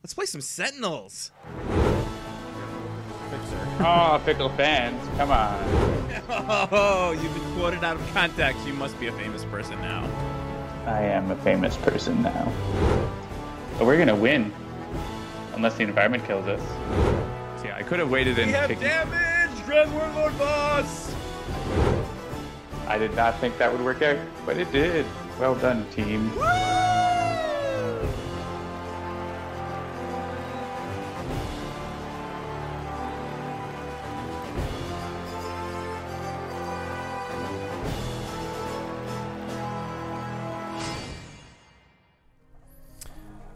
Let's play some Sentinels. Oh, Pickle fans, come on. Oh, you've been quoted out of context. You must be a famous person now. I am a famous person now. But we're gonna win. Unless the environment kills us. So yeah, I could have waited and We have taken... damage! Grand Warlord boss! I did not think that would work out, but it did. Well done, team. Woo!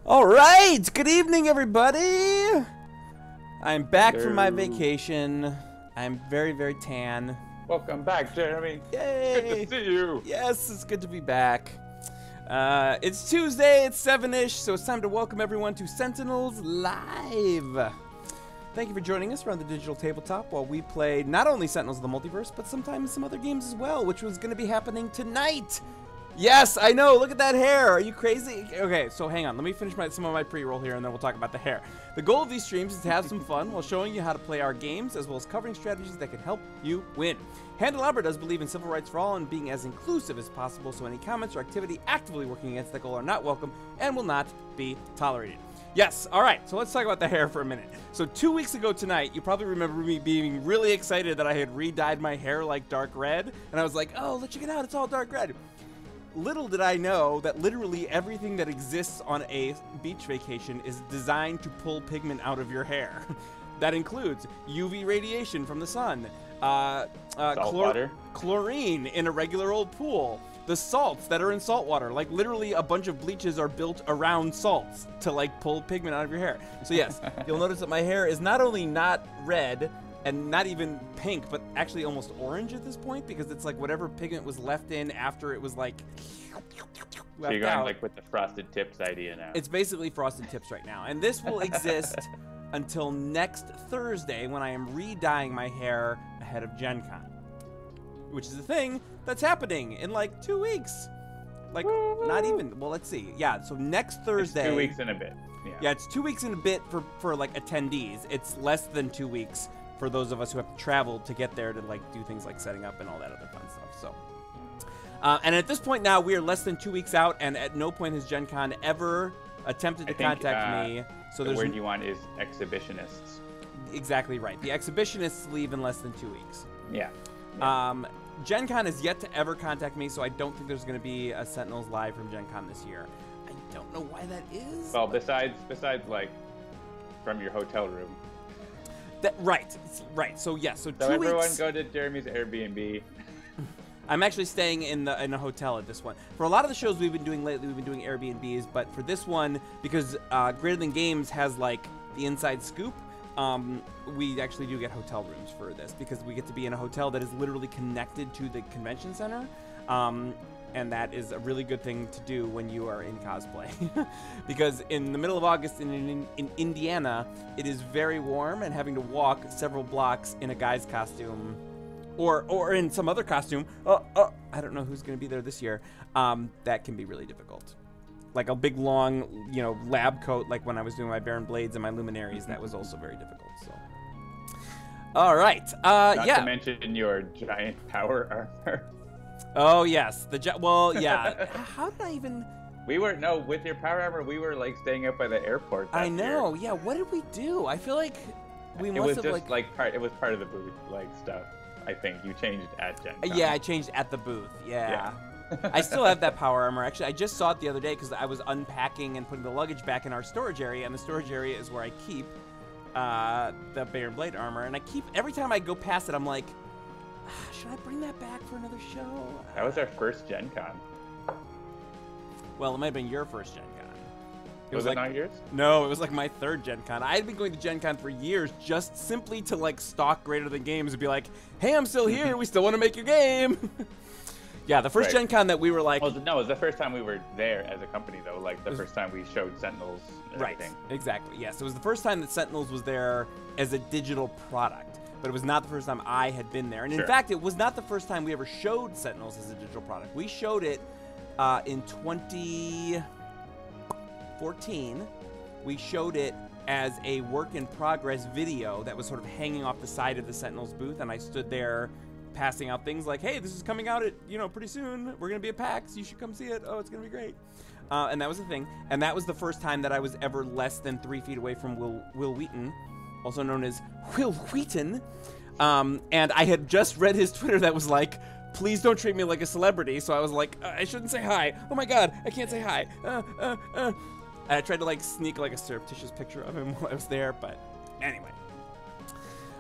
All right, good evening, everybody. I'm back from my vacation. I'm very, very tan. Welcome back, Jeremy. Yay! Good to see you. Yes, it's good to be back. It's Tuesday, it's 7-ish, so it's time to welcome everyone to Sentinels Live. Thank you for joining us around the digital tabletop while we play not only Sentinels of the Multiverse, but sometimes some other games as well, which was going to be happening tonight. Yes, I know. Look at that hair. Are you crazy? Okay, so hang on. Let me finish some of my pre-roll here, and then we'll talk about the hair. The goal of these streams is to have some fun while showing you how to play our games, as well as covering strategies that can help you win. Handelabra does believe in civil rights for all and being as inclusive as possible, so any comments or activity actively working against that goal are not welcome and will not be tolerated. Yes, all right, so let's talk about the hair for a minute. So 2 weeks ago tonight, you probably remember me being really excited that I had re-dyed my hair like dark red, and I was like, oh, let's check it out, it's all dark red. Little did I know that literally everything that exists on a beach vacation is designed to pull pigment out of your hair. That includes UV radiation from the sun, chlorine in a regular old pool, the salts that are in salt water. Like literally a bunch of bleaches are built around salts to like pull pigment out of your hair. So yes, you'll notice that my hair is not only not red, and not even pink, but actually almost orange at this point, because it's like whatever pigment was left in after it was like So you're going like with the frosted tips idea now. It's basically frosted tips right now. And this will exist until next Thursday when I am re-dyeing my hair ahead of Gen Con, which is a thing that's happening in like 2 weeks. Like not even, well, let's see. Yeah, so next Thursday. It's 2 weeks and a bit. Yeah, it's 2 weeks and a bit for like attendees. It's less than 2 weeks for those of us who have to travel to get there to like do things like setting up and all that other fun stuff. So, and at this point now, we are less than 2 weeks out, and at no point has Gen Con ever attempted to contact me. So the word you want is exhibitionists. Exactly right. The exhibitionists leave in less than 2 weeks. Yeah. Gen Con has yet to ever contact me, so I don't think there's going to be a Sentinels Live from Gen Con this year. I don't know why that is. Well, besides like from your hotel room. Right. So yeah. So 2 weeks. Everyone go to Jeremy's Airbnb. I'm actually staying in a hotel at this one. For a lot of the shows we've been doing lately, we've been doing Airbnbs, but for this one, because Greater Than Games has like the inside scoop, we actually do get hotel rooms for this because we get to be in a hotel that is literally connected to the convention center. And that is a really good thing to do when you are in cosplay. Because in the middle of August in Indiana, it is very warm, and having to walk several blocks in a guy's costume or in some other costume, I don't know who's going to be there this year, that can be really difficult. Like a big, long, lab coat, like when I was doing my Baron Blades and my Luminaries, that was also very difficult, so. All right, Not to mention your giant power armor. Oh yes, well, yeah. How did I even? With your power armor, we were like staying up by the airport. I know. Yeah. What did we do? I feel like we must have it was part of the booth stuff. I think you changed at Gen Con. Yeah, I changed at the booth. Yeah. I still have that power armor. Actually, I just saw it the other day because I was unpacking and putting the luggage back in our storage area, and the storage area is where I keep the Baron Blade armor. And every time I go past it, I'm like, should I bring that back for another show? That was our first Gen Con. Well, it might have been your first Gen Con. Was it not yours? No, it was like my third Gen Con. I had been going to Gen Con for years just simply to like stalk Greater Than Games and be like, hey, I'm still here. We still want to make your game. Yeah, the first Gen Con that we were like... Well, no, it was the first time we were there as a company, though. Like, the first time we showed Sentinels and everything. Exactly. Yes, it was the first time that Sentinels was there as a digital product. But it was not the first time I had been there. And in fact, it was not the first time we ever showed Sentinels as a digital product. We showed it in 2014 we showed it as a work-in-progress video that was sort of hanging off the side of the Sentinels booth, and I stood there passing out things like, hey, this is coming out at, pretty soon. We're going to be at PAX. You should come see it. Oh, it's going to be great. And that was the thing. And that was the first time that I was ever less than 3 feet away from Will Wheaton, also known as Will Wheaton. And I had just read his Twitter that was like, please don't treat me like a celebrity. So I was like, I shouldn't say hi. Oh my God, I can't say hi. And I tried to like sneak like a surreptitious picture of him while I was there, but anyway.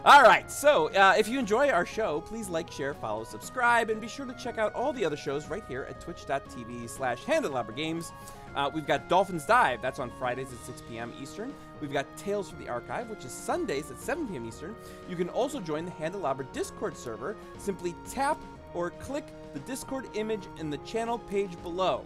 All right, so if you enjoy our show, please like, share, follow, subscribe, and be sure to check out all the other shows right here at twitch.tv/Handelabra Games. We've got Dolphins Dive, that's on Fridays at 6 p.m. Eastern. We've got Tales from the Archive, which is Sundays at 7 p.m. Eastern. You can also join the Handelabra Discord server. Simply tap or click the Discord image in the channel page below.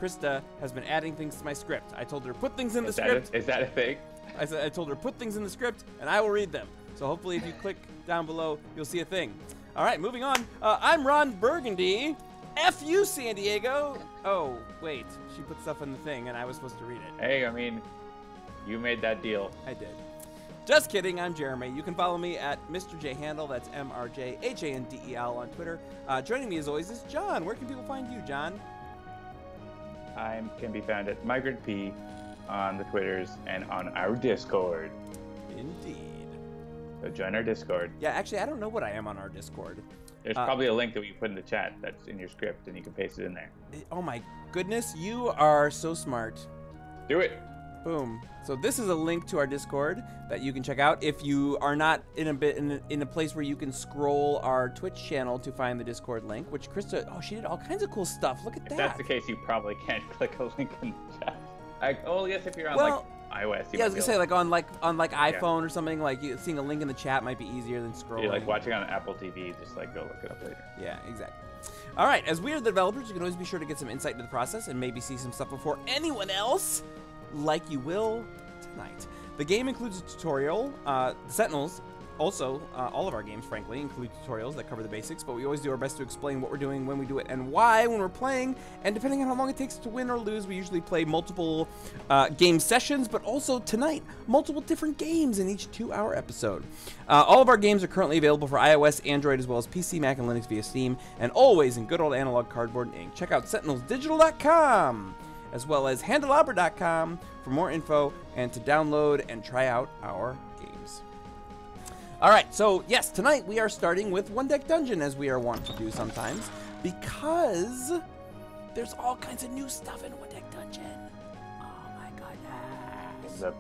Krista has been adding things to my script. I told her to put things in the script. Is that a thing? I told her, put things in the script, and I will read them. So hopefully if you click down below, you'll see a thing. All right, moving on. I'm Ron Burgundy. F you, San Diego. Oh, wait. She put stuff in the thing, and I was supposed to read it. Hey, I mean, you made that deal. I did. Just kidding. I'm Jeremy. You can follow me at Mr. J Handel. That's MRJHANDEL on Twitter. Joining me, as always, is John. Where can people find you, John? I can be found at Migrant P on the Twitters and on our Discord. Indeed. So join our Discord. Yeah, actually, I don't know what I am on our Discord. There's probably a link that we put in the chat that's in your script, and you can paste it in there. Oh my goodness, you are so smart. Do it. Boom. So this is a link to our Discord that you can check out if you are not in a place where you can scroll our Twitch channel to find the Discord link, which Krista, oh, she did all kinds of cool stuff. Look at that. If that's the case, you probably can't click a link in the chat. Yes, if you're on like iOS. Yeah, I was gonna say like on iPhone or something, like seeing a link in the chat might be easier than scrolling. You're like watching on Apple TV, just like go look it up later. Yeah, exactly. All right, as we are the developers, you can always be sure to get some insight into the process and maybe see some stuff before anyone else, like you will tonight. The game includes a tutorial. The Sentinels, also, all of our games, frankly, include tutorials that cover the basics, but we always do our best to explain what we're doing, when we do it, and why when we're playing. And depending on how long it takes to win or lose, we usually play multiple game sessions, but also tonight, multiple different games in each 2-hour episode. All of our games are currently available for iOS, Android, as well as PC, Mac, and Linux via Steam, and always in good old analog cardboard and ink. Check out sentinelsdigital.com, as well as handelabra.com for more info and to download and try out our games. All right, so yes, tonight we are starting with One Deck Dungeon, as we are wont to do sometimes, because there's all kinds of new stuff in One Deck Dungeon. Oh my goodness. The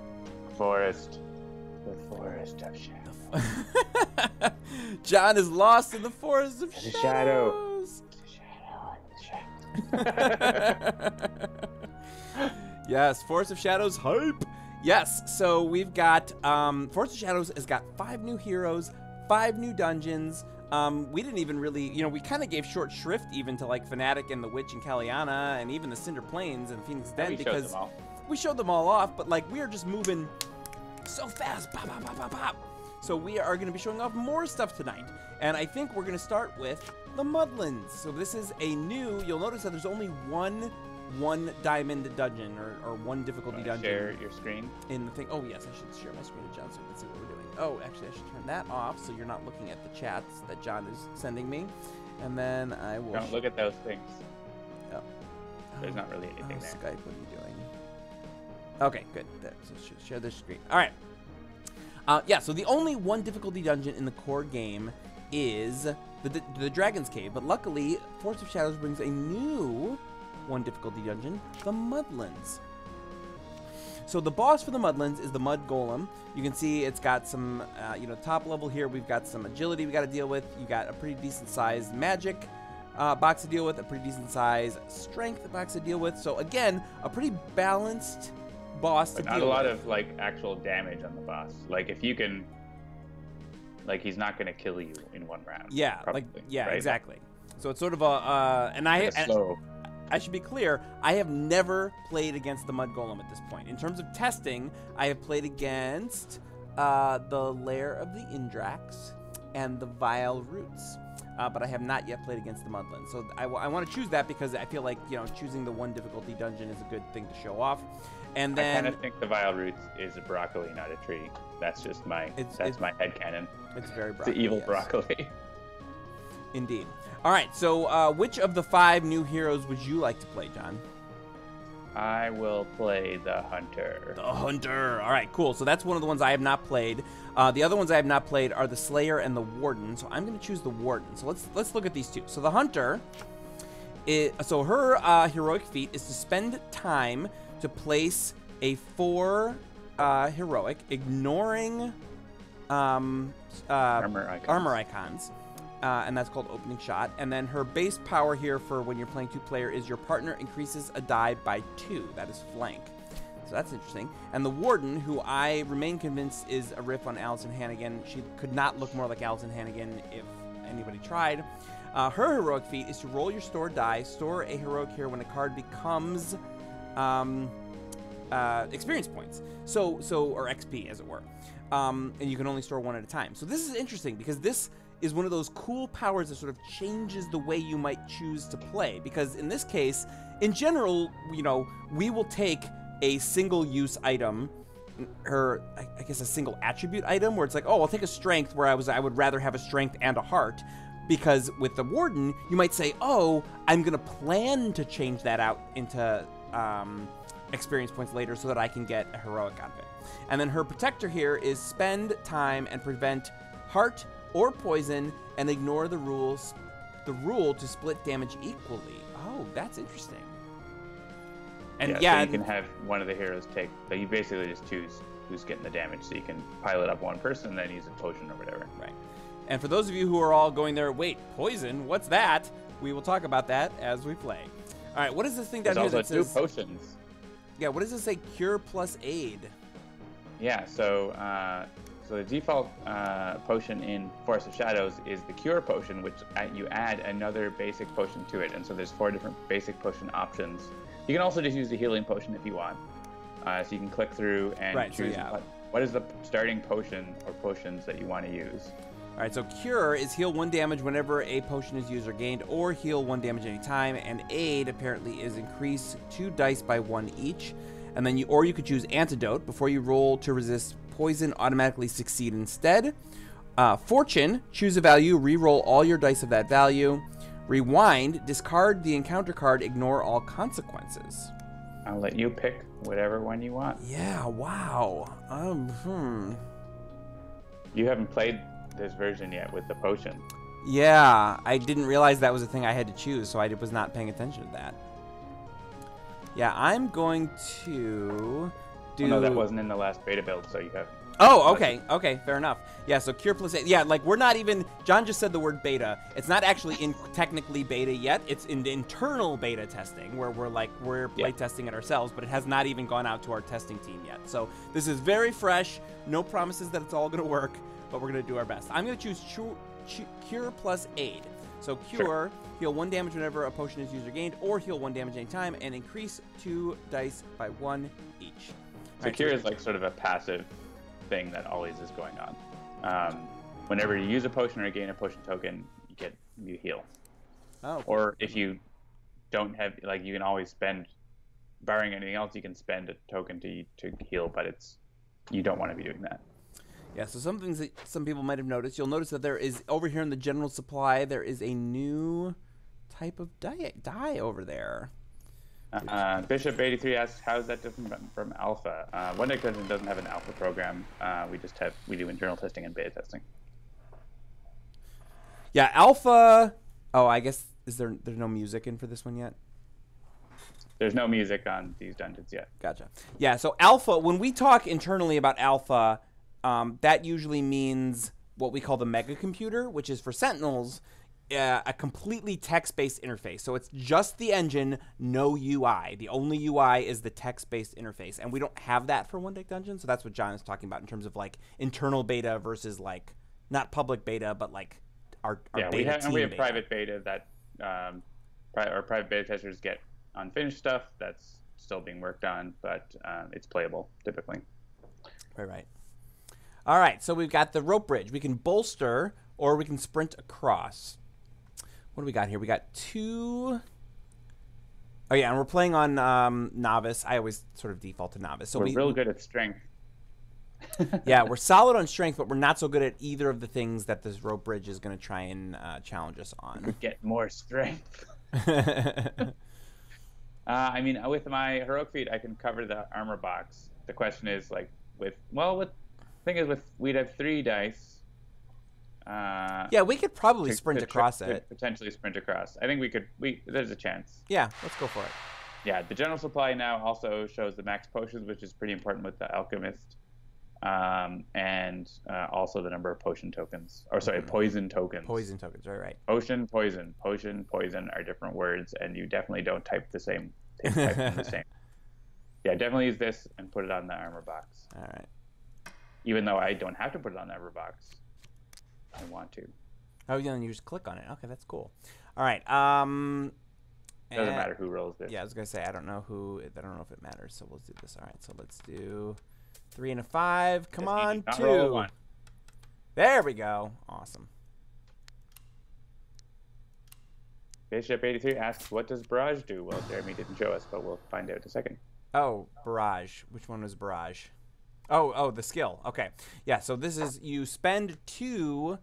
forest of shadows. John is lost in the forest of The shadows. The shadow. Yes, Forest of Shadows hype. Yes, so we've got Forest of Shadows has got 5 new heroes, 5 new dungeons. We didn't even really, we kind of gave short shrift even to like Fnatic and the Witch and Kaliana and even the Cinder Plains and Phoenix Den because we showed them all off, but like we are just moving so fast. Pop, pop, pop, pop, pop. So we are going to be showing off more stuff tonight. And I think we're going to start with the Mudlands. So this is a new, you'll notice that there's only one diamond dungeon or one difficulty dungeon. Share your screen in the thing. Oh yes, I should share my screen with John so you can see what we're doing. Oh, actually, I should turn that off so you're not looking at the chats that John is sending me. And then I will. Don't look at those things. Oh. There's not really anything there. Skype, what are you doing? Okay, good. So share this screen. All right. Yeah. So the only one difficulty dungeon in the core game is the Dragon's Cave, but luckily, Forest of Shadows brings a new one difficulty dungeon, the Mudlands. So the boss for the Mudlands is the Mud Golem. You can see it's got some, top level here. We've got some agility we got to deal with. You got a pretty decent sized magic box to deal with, a pretty decent sized strength box to deal with. So again, a pretty balanced boss to deal with. Not a lot of like actual damage on the boss. Like if you can, like he's not going to kill you in one round. Yeah, probably, right? Exactly. So it's sort of a, I should be clear, I have never played against the Mud Golem at this point. In terms of testing, I have played against the Lair of the Indrax and the Vile Roots. but I have not yet played against the Mudlands. So I want to choose that because I feel like, you know, choosing the 1 difficulty dungeon is a good thing to show off. And then I kind of think the Vile Roots is a broccoli, not a tree. That's just my my headcanon. It's very broccoli. It's the evil yes. broccoli. Indeed. All right, so which of the 5 new heroes would you like to play, John? I will play the Hunter. The Hunter. All right, cool. So that's one of the ones I have not played. The other ones I have not played are the Slayer and the Warden. So I'm going to choose the Warden. So let's look at these two. So the Hunter, so her heroic feat is to spend time to place a 4 heroic, ignoring armor icons. And that's called Opening Shot. And then her base power here for when you're playing 2-player is your partner increases a die by 2. That is flank. So that's interesting. And the Warden, who I remain convinced is a riff on Allison Hannigan. She could not look more like Allison Hannigan if anybody tried. Her heroic feat is to roll your stored die, store a heroic here when a card becomes experience points. So or XP, as it were. And you can only store 1 at a time. So this is interesting because this is one of those cool powers that sort of changes the way you might choose to play. Because in this case, in general, you know, we will take a single-use item, I guess a single attribute item, where it's like, oh, I'll take a strength where I would rather have a strength and a heart. Because with the Warden, you might say, oh, I'm gonna plan to change that out into experience points later so that I can get a heroic out of it. And then her Protector here is spend time and prevent heart or poison and ignore the rule to split damage equally. Oh, that's interesting. And yeah, so you can have one of the heroes take, so you basically just choose who's getting the damage, so you can pilot up one person and then use a potion or whatever. Right. And for those of you who are all going there, wait, poison, what's that? We will talk about that as we play. All right, what is this thing down here that says? There's also 2 potions. Yeah, what does this say? Cure plus aid. Yeah, so the default potion in Forest of Shadows is the Cure potion, which you add another basic potion to it. And so there's 4 different basic potion options. You can also just use the healing potion if you want. So you can click through and choose what is the starting potion or potions that you want to use. All right, so Cure is heal 1 damage whenever a potion is used or gained, or heal 1 damage anytime. And Aid apparently is increase 2 dice by 1 each. And then you could choose Antidote. Before you roll to resist poison, automatically succeed instead. Fortune, choose a value, re-roll all your dice of that value. Rewind, discard the encounter card, ignore all consequences. I'll let you pick whatever one you want. Yeah, wow. You haven't played this version yet with the potion. Yeah, I didn't realize that was a thing I had to choose, so I was not paying attention to that. Yeah, I'm going to do... Oh, no, that wasn't in the last beta build, so you have... Oh, okay, fair enough. Yeah, so Cure plus 8. Yeah, like, we're not even... John just said the word beta. It's not actually in technically beta yet. It's in internal beta testing, where we're play testing it ourselves, but it has not even gone out to our testing team yet. So this is very fresh. No promises that it's all going to work, but we're going to do our best. I'm going to choose Cure plus Aid. So Cure, heal 1 damage whenever a potion is used or gained, or heal 1 damage anytime, and increase 2 dice by 1 each. So Cure is like sort of a passive thing that always is going on. Whenever you use a potion or gain a potion token, you heal. Oh. Okay. Or if you don't have, like, you can always spend, barring anything else, you can spend a token to heal, but you don't want to be doing that. Yeah, so some things that some people might have noticed. You'll notice that there is, over here in the general supply, there is a new type of die over there. Bishop 83 asks, how is that different from alpha? One Deck Dungeon doesn't have an alpha program. We do internal testing and beta testing. Yeah, alpha. Oh, I guess there's no music in for this one yet? There's no music on these dungeons yet. Gotcha. Yeah, so alpha, when we talk internally about alpha, that usually means what we call the mega computer, which is for Sentinels, a completely text-based interface. So it's just the engine, no UI. The only UI is the text-based interface. And we don't have that for One Deck Dungeon, so that's what John is talking about in terms of, like, internal beta versus, like, not public beta, but, like, our beta team beta. We have private beta that our private beta testers get unfinished stuff that's still being worked on, but it's playable, typically. Right. All right, so we've got the rope bridge. We can bolster or we can sprint across. What do we got here? We got 2. Oh yeah, and we're playing on novice. I always sort of default to novice. So we're real good at strength. Yeah, we're solid on strength, but we're not so good at either of the things that this rope bridge is going to try and challenge us on. Get more strength. I mean, with my heroic feat, I can cover the armor box. The question is, like, we'd have 3 dice. Yeah, we could probably sprint across it. Potentially sprint across. I think we could. There's a chance. Yeah, let's go for it. Yeah, the general supply now also shows the max potions, which is pretty important with the alchemist, and also the number of potion tokens. Or sorry, poison tokens. Poison tokens, right. Potion, poison are different words, and you definitely don't type the same. Type them the same. Yeah, definitely use this and put it on the armor box. All right. Even though I don't have to put it on the armor box, I want to. Oh, yeah, and you just click on it. Okay, that's cool. All right. Doesn't matter who rolls this. Yeah, I was gonna say I don't know if it matters. So we'll do this. All right. So let's do 3 and a 5. Come on, 2. There we go. Awesome. Bishop 83 asks, "What does barrage do?" Well, Jeremy didn't show us, but we'll find out in a second. Oh, barrage. Which one was barrage? Oh, the skill. Okay. Yeah. So this is you spend 2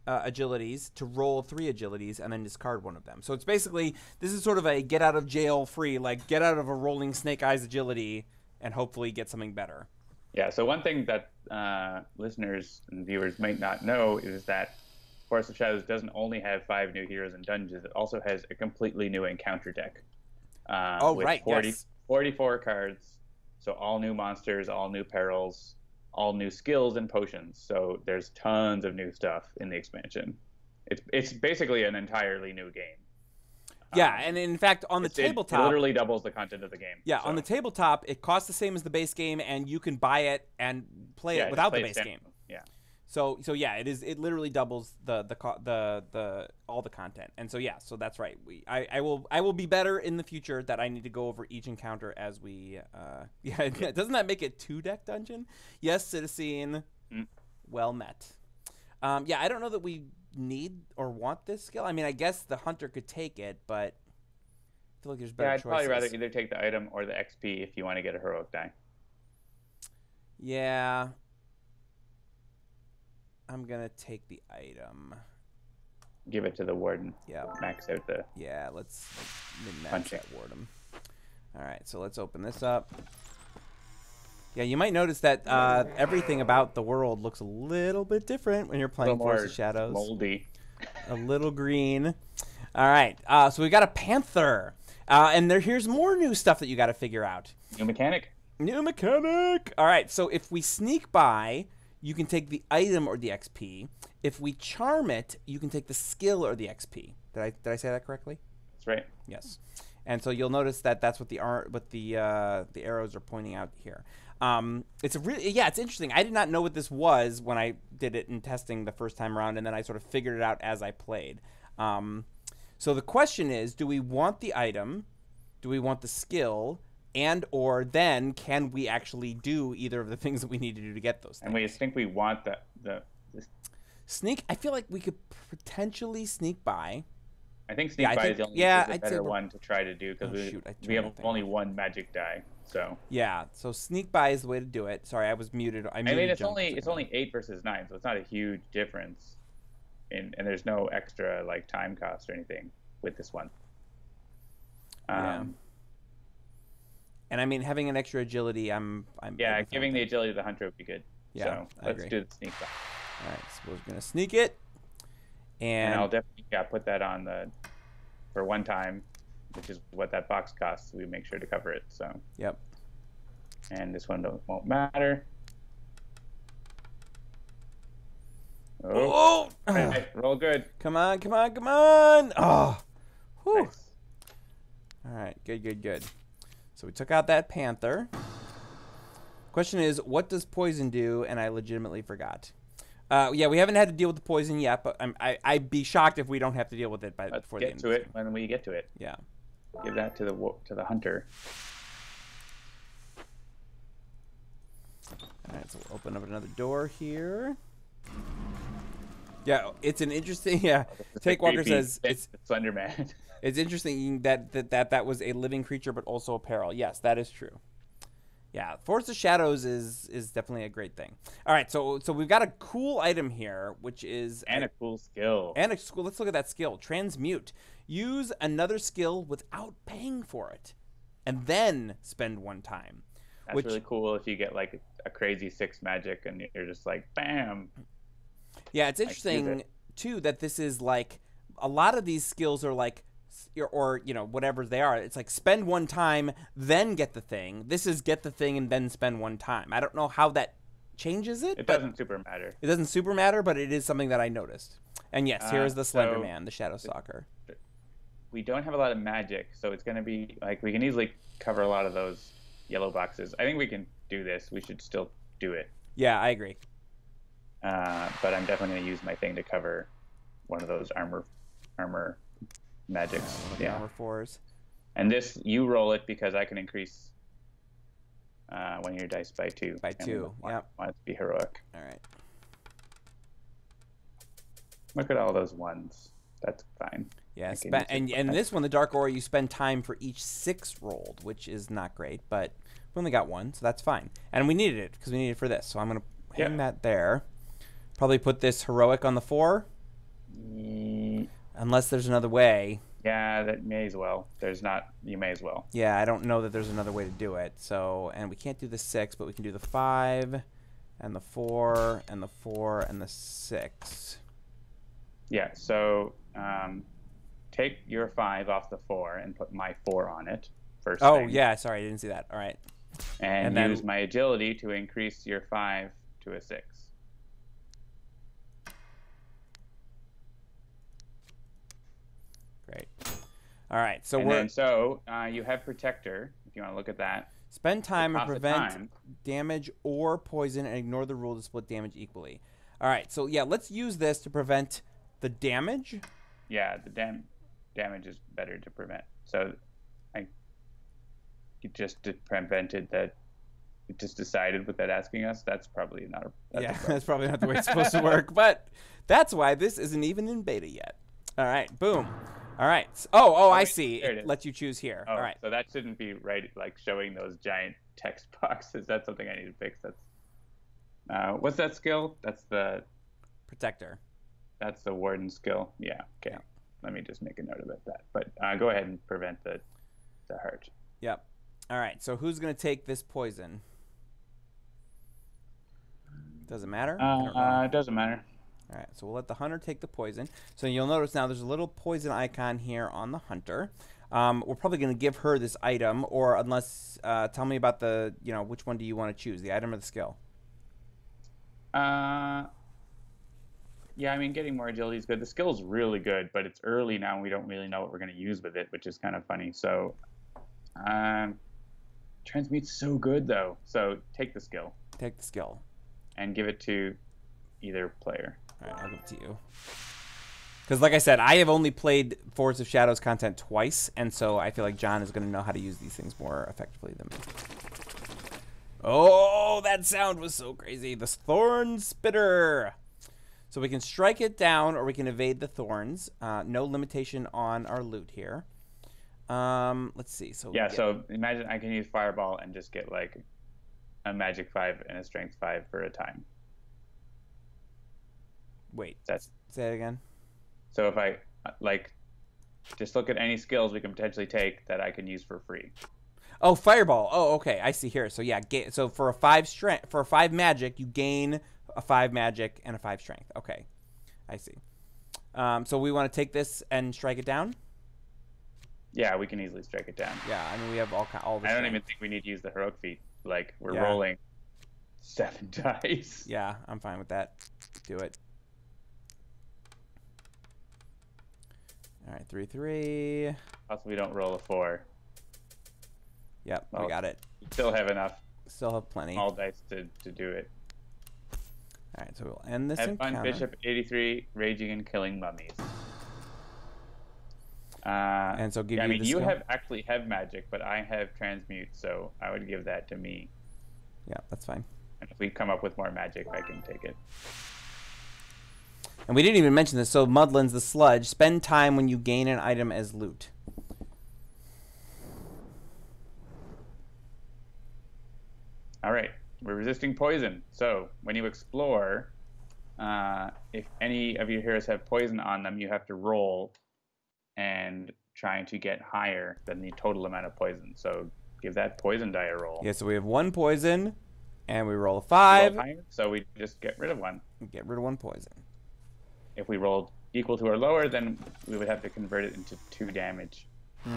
agilities to roll 3 agilities and then discard one of them. So it's basically, this is sort of a get out of jail free, like get out of a rolling snake eyes agility and hopefully get something better. Yeah, so one thing that listeners and viewers might not know is that Forest of Shadows doesn't only have 5 new heroes and dungeons, it also has a completely new encounter deck. With 44 cards, so all new monsters, all new perils, all new skills and potions. So there's tons of new stuff in the expansion. It's basically an entirely new game. Yeah, and in fact, on the tabletop, it literally doubles the content of the game. Yeah, so. On the tabletop, it costs the same as the base game, and you can buy it and play it without the base game. Yeah. So yeah, it literally doubles the all the content, and so yeah, so that's right. I will be better in the future that I need to go over each encounter as we doesn't that make it 2-deck dungeon? Yes, Citizen. Well met. Yeah, I don't know that we need or want this skill. I mean, I guess the hunter could take it, but I feel like there's better choices. I'd probably rather either take the item or the XP if you want to get a heroic die. Yeah. I'm going to take the item. Give it to the warden. Yeah. Max out the... Yeah, let's min-max that warden. All right, so let's open this up. Yeah, you might notice that everything about the world looks a little bit different when you're playing Forest of Shadows. Moldy. A little green. All right, so we got a panther. And here's more new stuff that you got to figure out. New mechanic. New mechanic. All right, so if we sneak by, you can take the item or the XP. If we charm it, you can take the skill or the XP. Did I say that correctly? That's right. Yes. And so you'll notice that that's what the arrows are pointing out here. It's interesting. I did not know what this was when I did it in testing the first time around, and then I sort of figured it out as I played. So the question is, do we want the item? Do we want the skill? And or then can we actually do either of the things that we need to do to get those things? And we think we want the sneak. I feel like we could potentially sneak by. I think sneak by is the only better one to try to do because we have only 1 magic die. So yeah, so sneak by is the way to do it. Sorry, I was muted. I mean, it's only 8 versus 9, so it's not a huge difference. And there's no extra like time cost or anything with this one. Yeah. And I mean, having an extra agility, giving the agility to the hunter would be good. Yeah, so let's do the sneak by. All right, so we're gonna sneak it, and I'll definitely put that on for 1 time, which is what that box costs. So we make sure to cover it. So yep. And this one won't matter. Oh! Right, roll good. Come on, come on, come on! Oh, whew. Nice. All right, good. So we took out that panther. Question is, what does poison do? And I legitimately forgot. Yeah, we haven't had to deal with the poison yet, but I'd be shocked if we don't have to deal with it before the end. Let's get to it when we get to it. Yeah. Give that to the hunter. All right, so we'll open up another door here. Yeah, it's an interesting. Yeah, Take Walker says it's Slender Man. It's interesting that was a living creature, but also a peril. Yes, that is true. Yeah, Forest of Shadows is definitely a great thing. All right, so we've got a cool item here, which is a cool skill. And a school. Let's look at that skill. Transmute. Use another skill without paying for it, and then spend 1 time. That's really cool if you get like a crazy 6 magic and you're just like, bam. Yeah, it's interesting too that this is like a lot of these skills are like, or you know, whatever they are. It's like spend 1 time, then get the thing. This is get the thing and then spend 1 time. I don't know how that changes it. It doesn't super matter. It doesn't super matter, but it is something that I noticed. And yes, here is the Slender Man, the Shadow Stalker. We don't have a lot of magic, so it's going to be like we can easily cover a lot of those yellow boxes. I think we can do this. We should still do it. Yeah, I agree. But I'm definitely going to use my thing to cover one of those armor magics. Yeah. Armor 4s. And this, you roll it because I can increase one of your dice by 2. By 2, yep. I want it to be heroic. All right. Look at all those 1s. That's fine. Yeah, and this one, the Dark Aura, you spend time for each 6 rolled, which is not great, but we only got 1, so that's fine. And we needed it because we needed it for this, so I'm going to hang that there. Probably put this heroic on the 4, unless there's another way. Yeah, that may as well. There's not. You may as well. Yeah, I don't know that there's another way to do it. So, and we can't do the 6, but we can do the 5, and the 4, and the 4, and the 6. Yeah. So. Take your 5 off the 4 and put my 4 on it first. Oh, yeah. Sorry, I didn't see that. All right. And then use my agility to increase your 5 to a 6. Great. All right. So you have Protector, if you want to look at that. Spend time and prevent damage or poison and ignore the rule to split damage equally. All right. So, yeah, let's use this to prevent the damage. Yeah, the damage is better to prevent. So you just prevented that. It just decided without asking us. That's probably not a... That's probably not the way it's supposed to work. But that's why this isn't even in beta yet. All right. Boom. All right. Oh, I see. It lets you choose here. Oh, all right. So that shouldn't be right, like showing those giant text boxes. That's something I need to fix. That's what's that skill? That's the... Protector. That's the Warden skill. Yeah. Okay. Yeah. Let me just make a note about that. But go ahead and prevent the heart. Yep. All right. So who's going to take this poison? Does it matter? It doesn't matter. All right. So we'll let the hunter take the poison. So you'll notice now there's a little poison icon here on the hunter. We're probably going to give her this item, or unless tell me about the, you know, which one do you want to choose, the item or the skill? Yeah, I mean, getting more agility is good. The skill's really good, but it's early now, and we don't really know what we're going to use with it, which is kind of funny. So, Transmute's so good, though. So, take the skill. Take the skill. And give it to either player. All right, I'll give it to you. Because, like I said, I have only played Forest of Shadows content twice, and so I feel like John is going to know how to use these things more effectively than me. Oh, that sound was so crazy. The Thorn Spitter. So we can strike it down, or we can evade the thorns. No limitation on our loot here. Let's see. So yeah. So imagine I can use Fireball and just get like a Magic 5 and a Strength 5 for a time. Wait. Say it again. So if I just look at any skills we can potentially take that I can use for free. Oh, Fireball. Oh, okay. I see here. So yeah. So for a 5 strength, for a 5 magic, you gain a 5 magic and a 5 strength. Okay, I see. So we want to take this and strike it down. Yeah, we can easily strike it down. Yeah, I mean we have all the. I don't even think we need to use the heroic feat. Like we're rolling 7 dice. Yeah, I'm fine with that. Do it. All right, 3/3. Possibly don't roll a 4. Yep, we got it. Still have enough. Still have plenty. All dice to do it. All right, so we'll end this Have encounter. fun, Bishop 83, raging and killing mummies. And so give you. I mean, the you skill. actually have magic, but I have transmute, so I would give that to me. Yeah, that's fine. And if we come up with more magic, I can take it. And we didn't even mention this. So Mudlands, the sludge. Spend time when you gain an item as loot. All right. We're resisting poison. So when you explore, if any of your heroes have poison on them, you have to roll and trying to get higher than the total amount of poison. So give that poison die a roll. Yeah, so we have 1 poison, and we roll a 5. Roll higher, so we just get rid of 1. Get rid of 1 poison. If we rolled equal to or lower, then we would have to convert it into 2 damage. All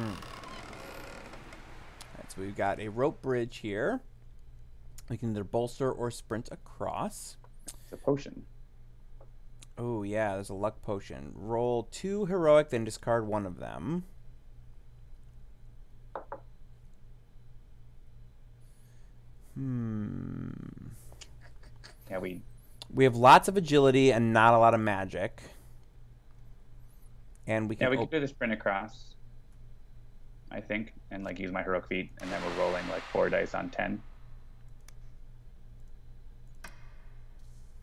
right, so we've got a rope bridge here. We can either bolster or sprint across. It's a potion. Oh, yeah, there's a luck potion. Roll 2 heroic, then discard 1 of them. Yeah, we have lots of agility and not a lot of magic. And we can we can do the sprint across, I think, and like use my heroic feat, and then we're rolling like 4 dice on 10. You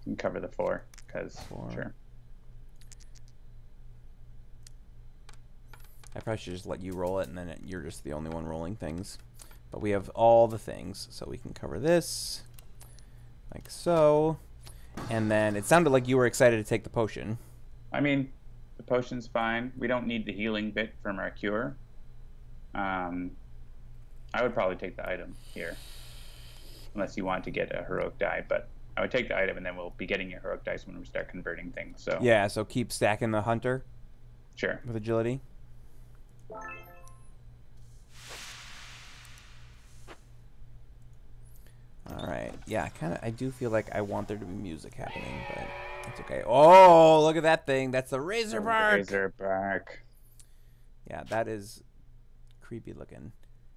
can cover the 4, because sure. I probably should just let you roll it, and then you're just the only one rolling things. But we have all the things, so we can cover this, like so. And then it sounded like you were excited to take the potion. I mean, the potion's fine. We don't need the healing bit from our cure. I would probably take the item here, unless you want to get a heroic die, but I would take the item, and then we'll be getting your heroic dice when we start converting things. So yeah, so keep stacking the hunter. Sure. With agility. All right. Yeah, I do feel like I want there to be music happening, but it's okay. Oh, look at that thing. That's the Razorbark. Razorbark. Yeah, that is creepy looking.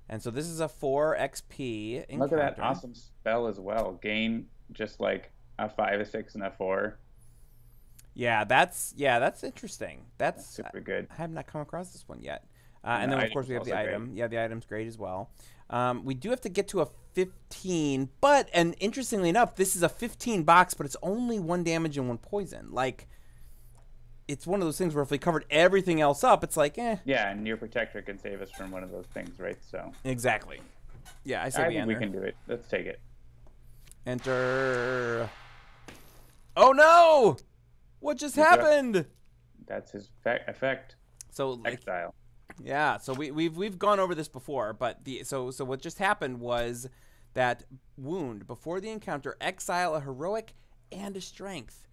And so this is a 4 XP encounter. Look at that awesome spell as well. Gain just like a 5, a 6, and a 4. Yeah, that's interesting. That's super good. I have not come across this one yet. And then, of course, we have the item. Great. Yeah, the item's great as well. We do have to get to a 15, and interestingly enough, this is a 15 box, but it's only 1 damage and 1 poison. Like, it's one of those things where if we covered everything else up, it's like, eh. Yeah, and your protector can save us from one of those things, right? So exactly. Yeah, I think we can do it. Let's take it. Enter. Oh, no! What just happened? That's his effect. So exile. Yeah, so we've gone over this before, but so what just happened was that wound before the encounter, exile a heroic and a strength.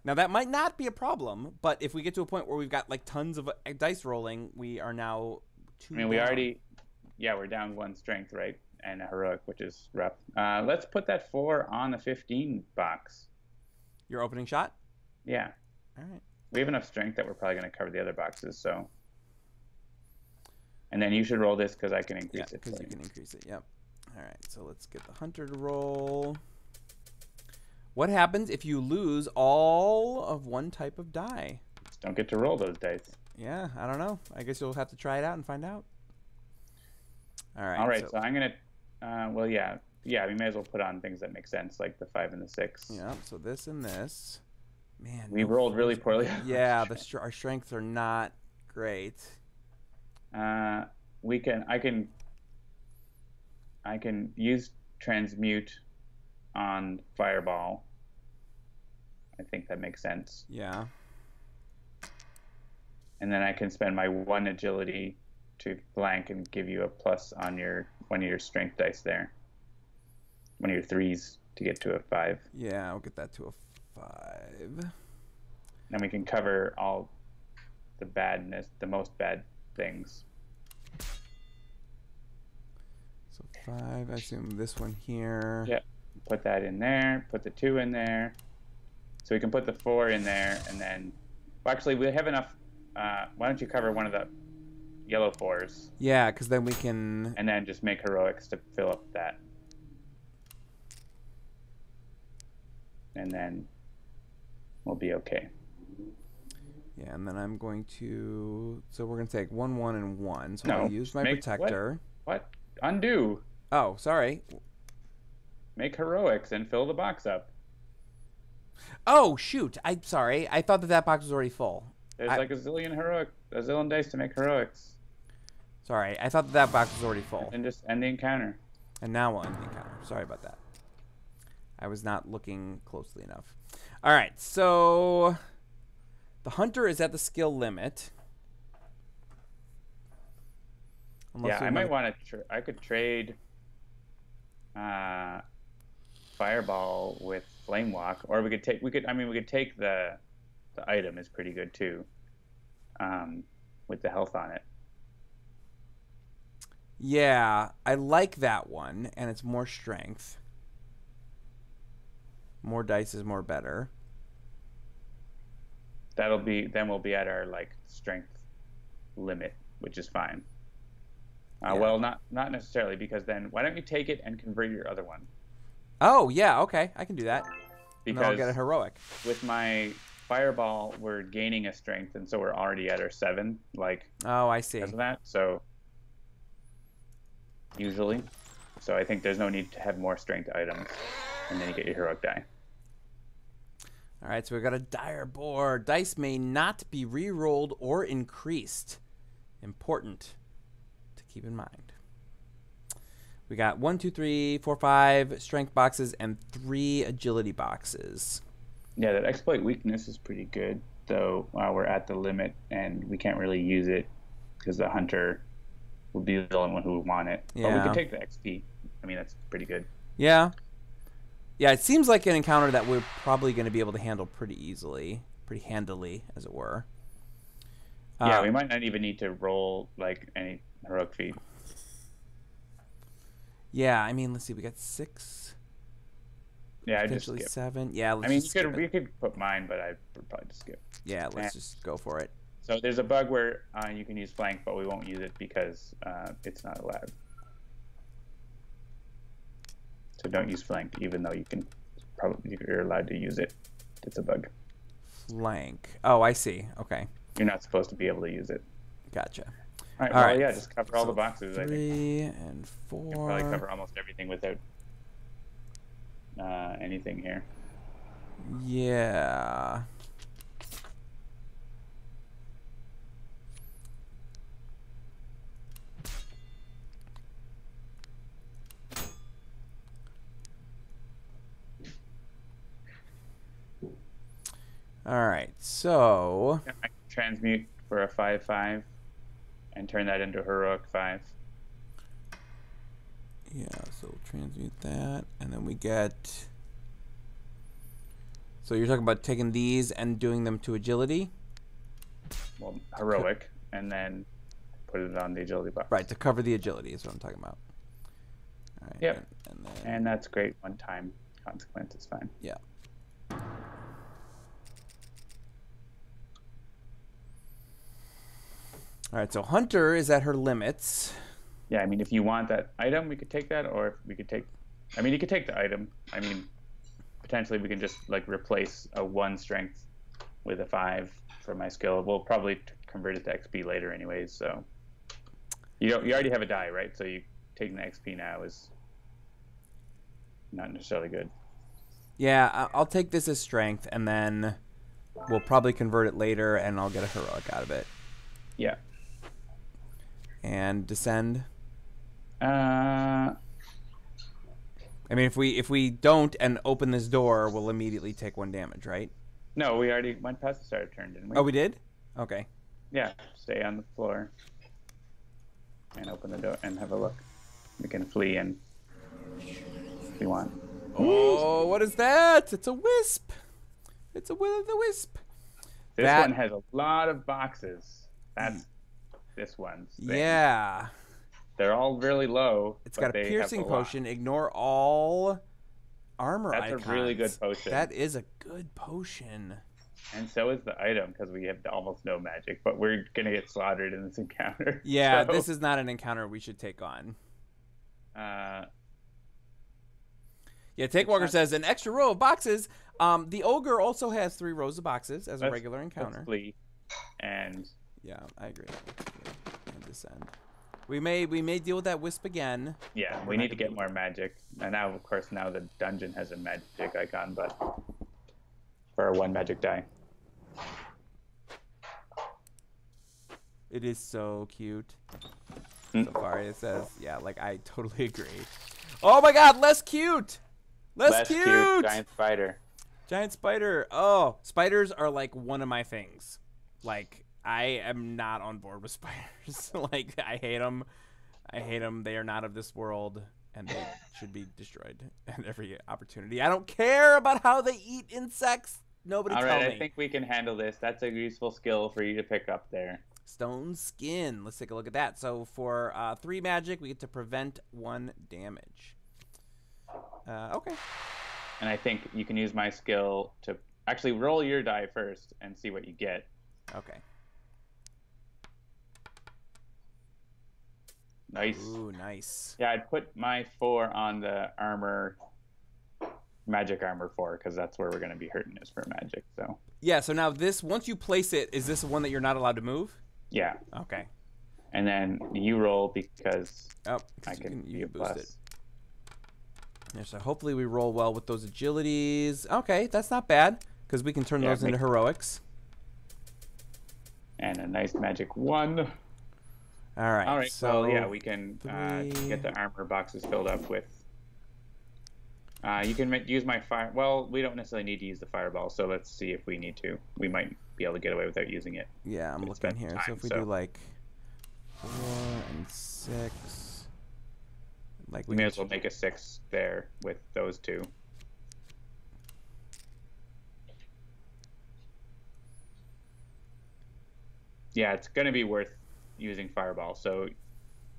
Now that might not be a problem, but if we get to a point where we've got like tons of dice rolling, we are now 2 down. We already, we're down 1 strength, right, and a heroic, which is rough. Let's put that 4 on the 15 box. Your opening shot? Yeah. All right. We have enough strength that we're probably going to cover the other boxes, so. And then you should roll this because I can increase it. Yeah, because you can increase it, yep. All right, so let's get the hunter to roll. What happens if you lose all of 1 type of die? Just don't get to roll those dice. Yeah, I don't know. I guess you'll have to try it out and find out. All right. All right, so I'm going to, we may as well put on things that make sense, like the 5 and the 6. Yeah, so this and this. Man, we rolled really poorly. Yeah, our strengths are not great. I can use transmute on fireball. I think that makes sense. Yeah. And then I can spend my 1 agility to flank and give you a plus on one of your strength dice there. One of your 3s to get to a 5. Yeah, I'll get that to a 5. And we can cover all the badness, the most bad things. So 5, I assume this one here. Yeah, put that in there, put the 2 in there. So we can put the 4 in there, and then, well, actually, we have enough. Why don't you cover one of the yellow 4s? Yeah, because then we can. And then just make heroics to fill up that. And then we'll be okay. Yeah, and then I'm going to. So we're going to take 1, 1, and 1. So no, I'll use my protector. What? Undo. Oh, sorry. Make heroics and fill the box up. Oh, shoot. I'm sorry. I thought that box was already full. There's like a zillion dice to make heroics. Sorry, I thought that box was already full. And just end the encounter. And now we'll end the encounter. Sorry about that. I was not looking closely enough. All right, so the hunter is at the skill limit. Yeah, I might want to. I could trade Fireball with Flame Walk, or we could take. I mean, we could take the item is pretty good too, with the health on it. Yeah, I like that one, and it's more strength. More dice is more better. Then we'll be at our like strength limit, which is fine. Yeah. Well, not necessarily, because then why don't you take it and convert your other one? Oh yeah, okay, I can do that. Because and I'll get a heroic. With my Fireball, we're gaining a strength, and so we're already at our 7. Like. Oh, I see. Because of that, so. Usually, so I think there's no need to have more strength items, and then you get your heroic die. All right, so we've got a dire board. Dice may not be re-rolled or increased. Important to keep in mind. We got 1, 2, 3, 4, 5 strength boxes and 3 agility boxes. Yeah, that exploit weakness is pretty good, though we're at the limit and we can't really use it because the hunter will be the only one who would want it. Yeah. But we can take the XP. I mean, that's pretty good. Yeah. Yeah, it seems like an encounter that we're probably going to be able to handle pretty easily, pretty handily, as it were. Yeah, we might not even need to roll like any heroic feat. Yeah, I mean, let's see, we got 6. Yeah, I just potentially skip. 7. Yeah, let's I mean, just you could put mine, but I would probably just skip. Yeah, let's just go for it. So there's a bug where you can use flank, but we won't use it because it's not allowed. So don't use flank, even though you're allowed to use it. It's a bug. Flank. Oh, I see. Okay. You're not supposed to be able to use it. Gotcha. All right. Well, right. Yeah, just cover all the boxes. 3 I think. and 4. You can probably cover almost everything without anything here. Yeah. All right, so I can transmute for a 5/5 and turn that into heroic 5. yeah, so we'll transmute that, and then we get. So you're talking about taking these and doing them to agility? Well, heroic, and then put it on the agility box. Right, to cover the agility is what I'm talking about. All right, Yep. And And that's great. One-time consequence is fine. Yeah. All right, so Hunter is at her limits. Yeah, I mean, if you want that item, we could take that, or if we could take. I mean, you could take the item. I mean, potentially we can just like replace a 1 strength with a 5 for my skill. We'll probably convert it to XP later, anyways. So you already have a die, right? So you taking the XP now is not necessarily good. Yeah, I'll take this as strength, and then we'll probably convert it later, and I'll get a heroic out of it. Yeah. And descend. Uh. I mean, if we don't and open this door, we'll immediately take 1 damage, right? No, we already went past the start of turn, didn't we? Oh, we did? Okay. Yeah. Stay on the floor and open the door and have a look. We can flee and if you want. Oh, what is that? It's a wisp. It's a will-o'-the-wisp. This one has a lot of boxes. That's this one's thing. Yeah. They're all really low. It's got a piercing potion. Ignore all armor icons. That's a really good potion. That is a good potion. And so is the item, because we have almost no magic, but we're going to get slaughtered in this encounter. Yeah, so. This is not an encounter we should take on. Yeah, Takewalker says, an extra row of boxes. The Ogre also has 3 rows of boxes as a regular encounter. Flee. And... Yeah, I agree. And descend. We may deal with that wisp again. Yeah, we need to get more magic. And now, of course, now the dungeon has a magic icon, but... for our 1 magic die. It is so cute. Safari says, yeah, like I totally agree. Oh my god, less cute! Less cute! Giant spider. Giant spider. Oh, spiders are like one of my things. Like, I am not on board with spiders. Like, I hate them. I hate them. They are not of this world, and they should be destroyed at every opportunity. I don't care about how they eat insects. Nobody tell me. All right, I think we can handle this. That's a useful skill for you to pick up there. Stone skin. Let's take a look at that. So for 3 magic, we get to prevent 1 damage. Okay. And I think you can use my skill to actually roll your die first and see what you get. Okay. Nice. Ooh, nice. Yeah, I'd put my 4 on the armor, magic armor 4, because that's where we're going to be hurting is for magic. So. Yeah. So now this, once you place it, is this one that you're not allowed to move? Yeah. Okay. And then you roll because I can be a boost plus. it. Yeah, so hopefully we roll well with those agilities. Okay, that's not bad because we can turn those into heroics. And a nice magic 1. All right. All right. So yeah, we can get the armor boxes filled up with. You can use my fire. Well, we don't necessarily need to use the fireball, so let's see if we need to. We might be able to get away without using it. Yeah, I'm looking here. So if we do like 4 and 6, like we may as well make a 6 there with those 2. Yeah, it's going to be worth using fireball. So,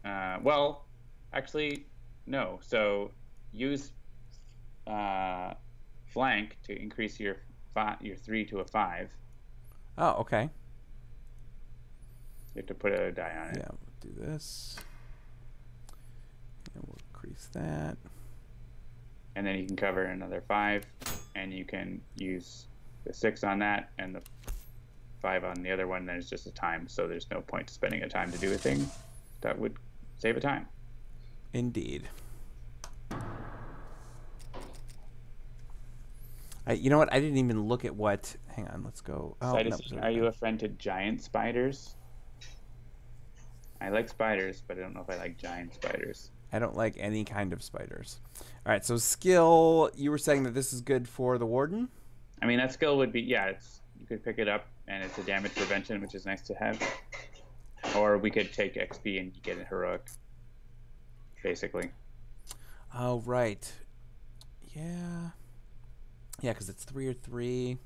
well, actually, no. So use flank to increase your 3 to a 5. Oh, okay. You have to put a die on it. Yeah, we'll do this. And we'll increase that. And then you can cover another 5, and you can use the 6 on that and the 5 on the other one. Then it's just a time, so there's no point to spending a time to do a thing that would save a time. Indeed. You know what? I didn't even look at what. Hang on, let's go. Oh, are you a friend to giant spiders? I like spiders, but I don't know if I like giant spiders. I don't like any kind of spiders. All right, so skill. You were saying that this is good for the warden. I mean, that skill would be you could pick it up, and it's a damage prevention, which is nice to have. Or we could take XP and get a heroic, basically. Oh right. Yeah. Yeah, because it's 3 or 3.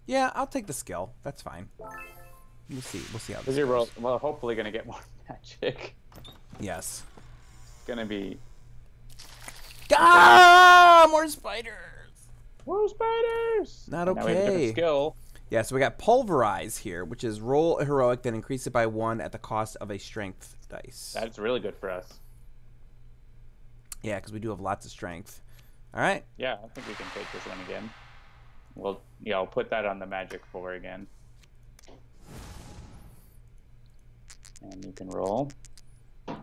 Yeah, I'll take the skill. That's fine. We'll see. We'll see how this goes. Well, hopefully going to get more magic. Yes. It's going to be... Ah! More spiders! More spiders! Not okay. Now we have a different skill. Yeah, so we got Pulverize here, which is roll a heroic, then increase it by 1 at the cost of a strength dice. That's really good for us. Yeah, because we do have lots of strength. All right. Yeah, I think we can take this one again. Well, yeah, I'll put that on the magic 4 again. And you can roll. All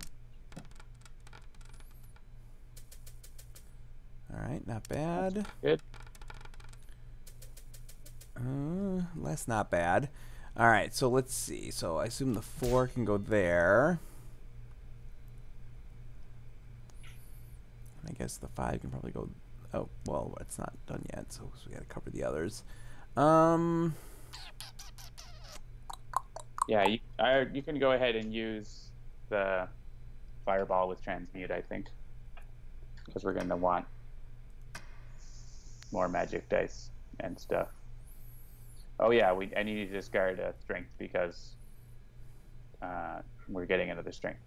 right, not bad. Good. That's not bad. All right, so let's see. So I assume the 4 can go there. I guess the 5 can probably go. Oh, well, it's not done yet, so we got to cover the others. Yeah, you can go ahead and use the fireball with transmute, I think, because we're going to want more magic dice and stuff. Oh yeah, I need to discard a strength because we're getting another strength.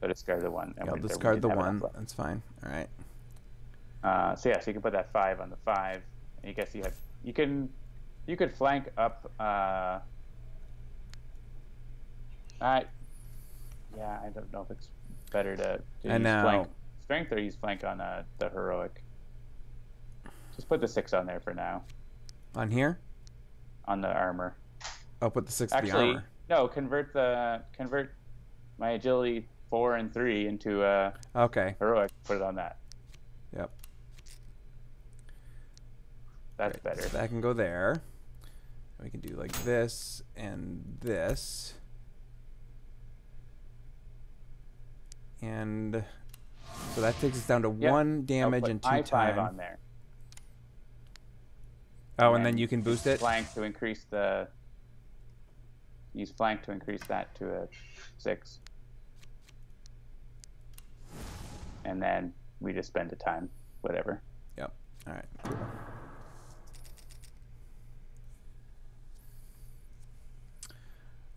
So discard the 1. Yeah, I'll discard the 1. That's fine. All right. So yeah, so you can put that 5 on the 5. And I guess you could flank up. Yeah, I don't know if it's better to use flank strength or use flank on the heroic. Just put the 6 on there for now. On here? On the armor. Oh, put the 6 to the armor. No, convert my agility 4 and 3 into okay. heroic. Put it on that. Yep. That's better. So that can go there. We can do like this and this. And so that takes us down to 1 damage and 2 time. on there. Oh, and then you can boost it? Flank to increase the... Use flank to increase that to a 6. And then we just spend the time, whatever. Yep. All right. Cool.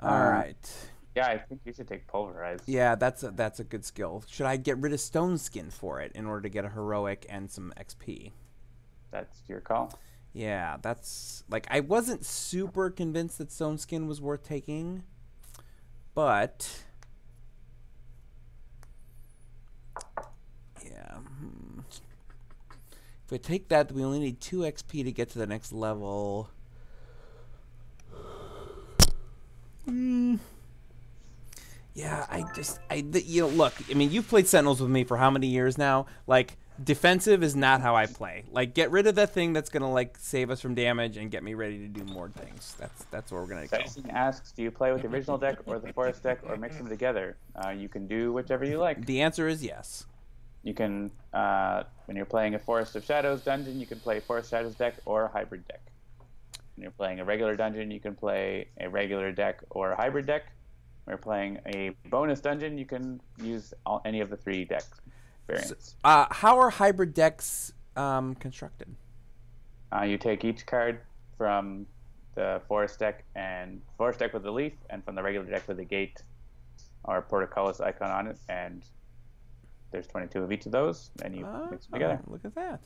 All right. Yeah, I think you should take Pulverize. Yeah, that's a good skill. Should I get rid of Stone Skin for it in order to get a heroic and some XP? That's your call. Yeah, that's like I wasn't super convinced that Stone Skin was worth taking, but yeah. If I take that, we only need 2 XP to get to the next level. Yeah, you know, look, I mean, you've played Sentinels with me for how many years now? Like, defensive is not how I play. Like, get rid of that thing that's gonna like save us from damage and get me ready to do more things. That's where we're gonna go. Tyson asks, do you play with the original deck or the forest deck or mix them together? You can do whichever you like. The answer is yes. You can, when you're playing a Forest of Shadows dungeon, you can play Forest Shadows deck or a hybrid deck. When you're playing a regular dungeon, you can play a regular deck or a hybrid deck. When you're playing a bonus dungeon, you can use any of the 3 deck variants. So, how are hybrid decks constructed? You take each card from the forest deck with the leaf, and from the regular deck with the gate or portcullis icon on it, and there's 22 of each of those, and you mix them together. Look at that.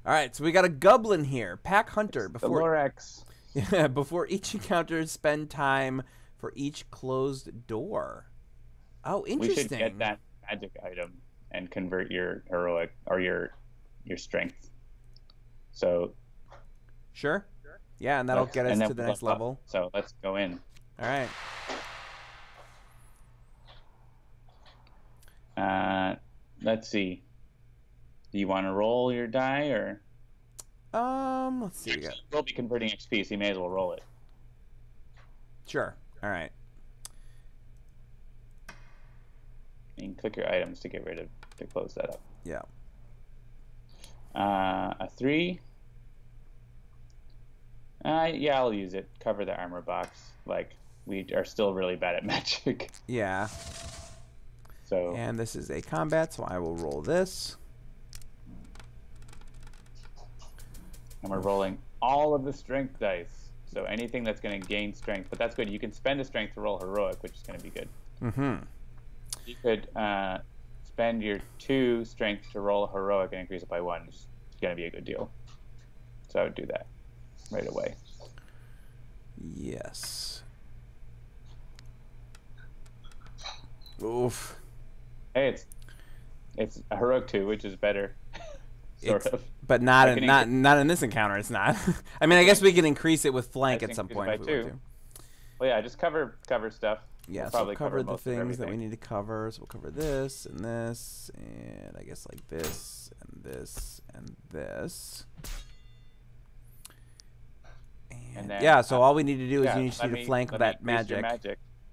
All right, so we got a Goblin here, Pack Hunter. Before each encounter, spend time for each closed door. Oh, interesting. We should get that magic item and convert your heroic or your strength. So. Sure. Yeah, and that'll get us to the next level. So let's go in. All right. Let's see. Do you want to roll your die or? Let's see. We'll be converting XP, so you may as well roll it. Sure. All right. You can click your items to close that up. Yeah. A 3. Yeah, I'll use it. Cover the armor box. Like, we are still really bad at magic. Yeah. So. And this is a combat, so I will roll this. And we're rolling all of the strength dice. So anything that's going to gain strength, but that's good. You can spend a strength to roll heroic, which is going to be good. Mm-hmm. You could spend your 2 strength to roll heroic and increase it by 1. It's going to be a good deal. So I would do that right away. Yes. Oof. Hey, it's a heroic 2, which is better. Sort of. But not in this encounter. It's not. I mean, I guess we can increase it with flank at some point if we want to. Well, yeah, just cover stuff. Yeah, so we'll cover the things that we need to cover. So we'll cover this, and I guess like this, and this, and this. And then, yeah, so all we need to do is you need to flank that magic.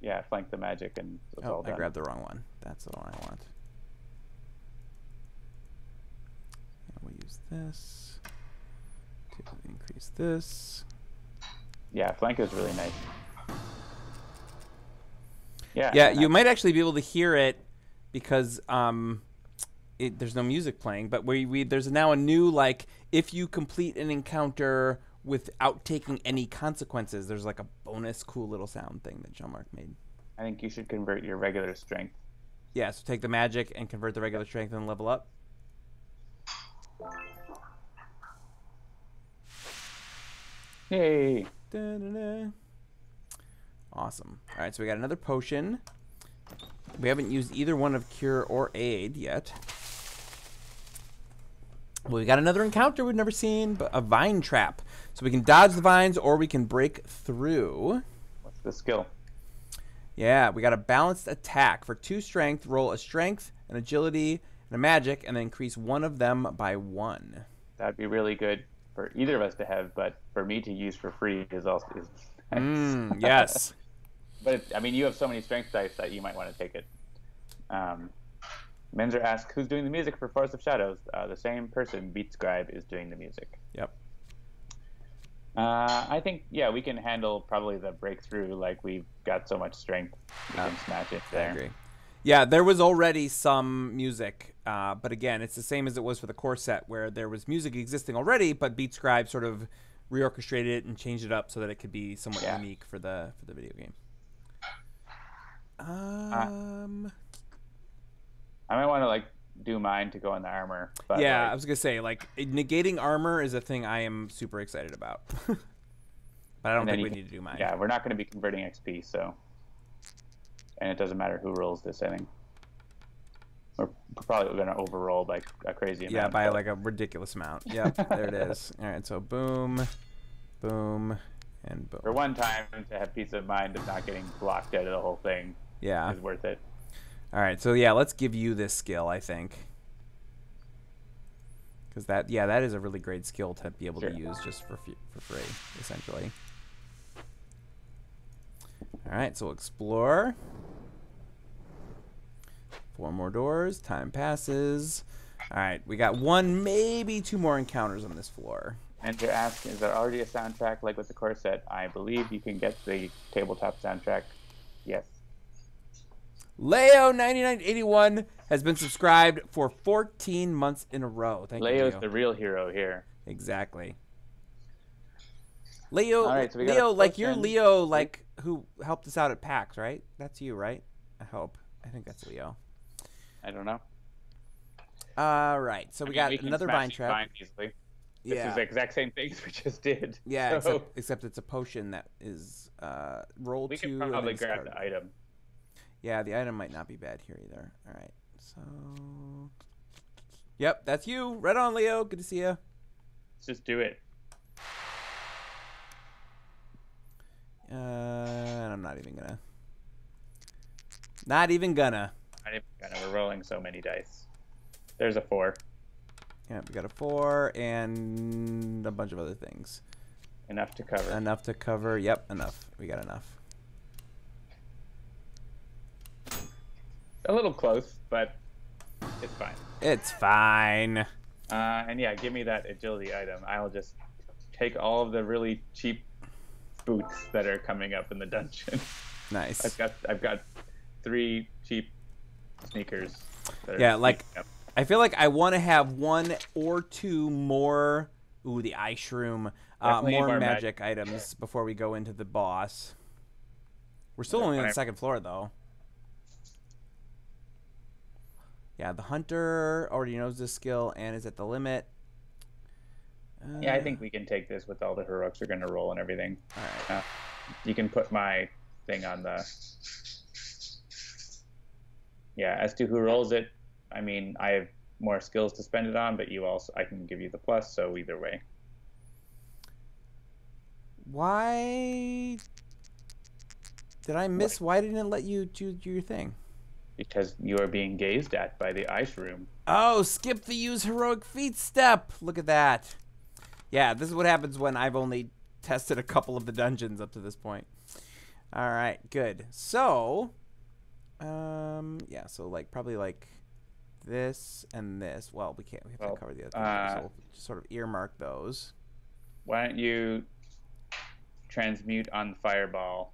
Yeah, flank the magic, and it's all done. I grabbed the wrong one. That's the one I want. We'll use this to increase this. Yeah, flank is really nice. Yeah. Yeah, you might actually be able to hear it because there's no music playing, but there's now a new, like, if you complete an encounter without taking any consequences, there's like a bonus cool little sound thing that Jean-Marc made. I think you should convert your regular strength. Yeah, so take the magic and convert the regular strength and level up. Yay. Da-da-da. Awesome. All right, so we got another potion. We haven't used either one of Cure or Aid yet. Well, we got another encounter we've never seen, but a Vine Trap. So we can dodge the vines or we can break through. What's the skill? Yeah, we got a balanced attack. For 2 strength, roll a strength, an agility, and a magic, and then increase one of them by 1. That'd be really good for either of us to have, but for me to use for free is also Yes. But I mean, you have so many strength dice that you might want to take it. Menzer asks, who's doing the music for Forest of Shadows? The same person, BeatScribe, is doing the music. Yep. I think, yeah, we can handle probably the breakthrough. Like, we've got so much strength, we can smash it there. I agree. Yeah, there was already some music, but again, it's the same as it was for the core set, where there was music existing already, but BeatScribe sort of reorchestrated it and changed it up so that it could be somewhat unique for the video game. I might want to like do mine to go in the armor. But yeah, like, I was gonna say like negating armor is a thing I am super excited about, but I don't think we need to do mine. Yeah, we're not going to be converting XP, so, and it doesn't matter who rolls this. I think we're probably going to overroll by a crazy amount. Yeah, by like a ridiculous amount. Yep, there it is. All right, so boom, boom, and boom. For one time, to have peace of mind of not getting blocked out of the whole thing. Yeah, is worth it. All right, so yeah, let's give you this skill, I think, because that is a really great skill to be able to use just for free, essentially. All right, so we'll explore. 4 more doors. Time passes. All right, we got 1, maybe 2 more encounters on this floor. And to ask, is there already a soundtrack like with the core set? I believe you can get the tabletop soundtrack. Yes. Leo9981 has been subscribed for 14 months in a row. Thank you, Leo's Leo. the real hero here. Exactly. Leo, all right, so Leo, like you're Leo, like who helped us out at PAX, right? That's you, right? I hope. I think that's Leo. I don't know. All right, so we got another vine trap. Vine easily. This is the exact same things we just did. Yeah, so except it's a potion that is roll 2. We can probably grab the item. Yeah, the item might not be bad here either. All right, so yep, that's you. Right on, Leo. Good to see you. Let's just do it. And I'm not even gonna. Not even gonna. We're rolling so many dice. There's a 4. Yeah, we got a 4 and a bunch of other things. Enough to cover. Enough to cover. Yep, enough. We got enough. A little close, but it's fine. It's fine. And yeah, give me that agility item. I'll just take all of the really cheap boots that are coming up in the dungeon. Nice. I've got 3 cheap sneakers. Yeah, like I feel like I want to have 1 or 2 more. Ooh, the ice room. More magic items before we go into the boss. We're still only on the 2nd floor though. Yeah, the hunter already knows this skill and is at the limit. Yeah, I think we can take this with all the heroics we're going to roll and everything. All right. You can put my thing on the... Yeah, as to who rolls it, I mean, I have more skills to spend it on, but I can give you the plus, so either way. Why did I miss? Why didn't it let you do your thing? Because you are being gazed at by the ice room. Oh, skip the use heroic feat step. Look at that. Yeah, this is what happens when I've only tested a couple of the dungeons up to this point. All right, good. So, yeah, so like probably like this and this. Well, we can't. We have to cover the other things. So we'll just sort of earmark those. Why don't you transmute on Fireball,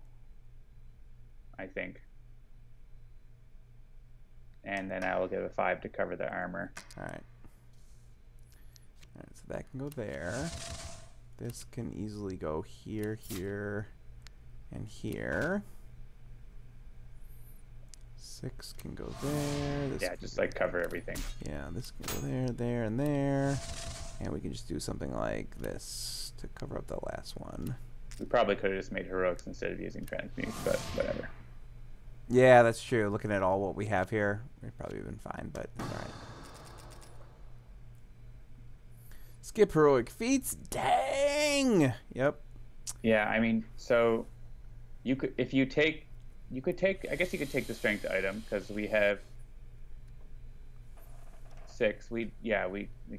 I think. And then I will give a 5 to cover the armor. All right. All right, so that can go there. This can easily go here, here, and here. 6 can go there. This yeah, just like cover everything. Yeah, this can go there, there, and there. And we can just do something like this to cover up the last one. We probably could have just made heroics instead of using transmute, but whatever. Yeah, that's true. Looking at all what we have here, we'd probably been fine, but all right. Skip heroic feats. Dang. Yep. Yeah, I mean, so you could, if you take, you could take, I guess you could take the strength item because we have 6. We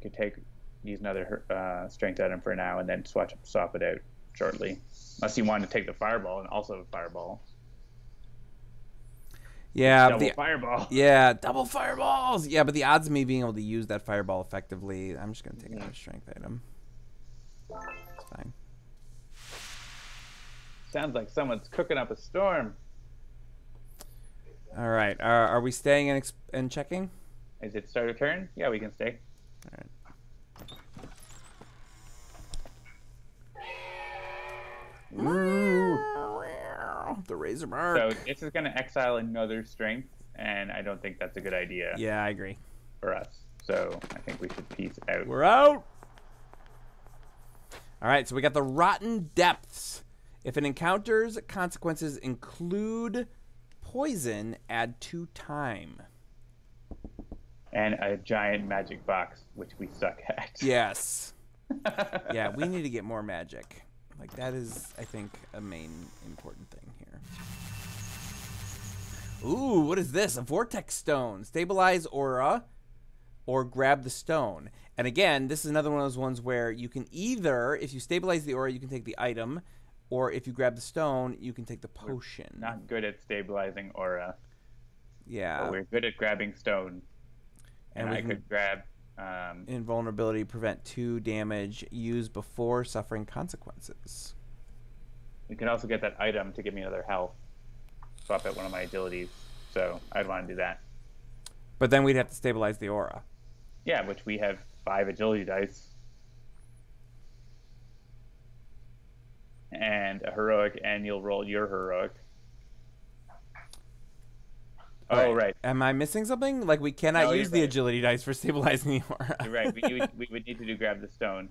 could take use another strength item for now, and then swap it out shortly. Unless you want to take the fireball and also a fireball. Yeah, double fireball. Yeah, double fireballs. Yeah, but the odds of me being able to use that fireball effectively, I'm just gonna take another strength item. It's fine. Sounds like someone's cooking up a storm. All right, are we staying and checking? Is it start a turn? Yeah, we can stay. All right. The razor mark. So this is going to exile another strength, and I don't think that's a good idea. Yeah, I agree. For us. So I think we should peace out. We're out. All right, so we got the Rotten Depths. If an encounter's consequences include poison, add 2 time. And a giant magic box, which we suck at. Yes. Yeah, we need to get more magic. Like, that is, I think, a main important thing here. Ooh, what is this? A Vortex Stone. Stabilize aura or grab the stone. And again, this is another one of those ones where you can either, if you stabilize the aura, you can take the item, or if you grab the stone, you can take the potion. We're not good at stabilizing aura. Yeah. But we're good at grabbing stone. And I could grab... invulnerability, prevent 2 damage, use before suffering consequences. You can also get that item to give me another health. Swap out one of my agilities. So I'd want to do that. But then we'd have to stabilize the aura. Yeah, which we have 5 agility dice. And a heroic, and you'll roll your heroic. Oh, right. Am I missing something? Like, we cannot use the agility dice for stabilizing the aura. You're right. We would need to grab the stone.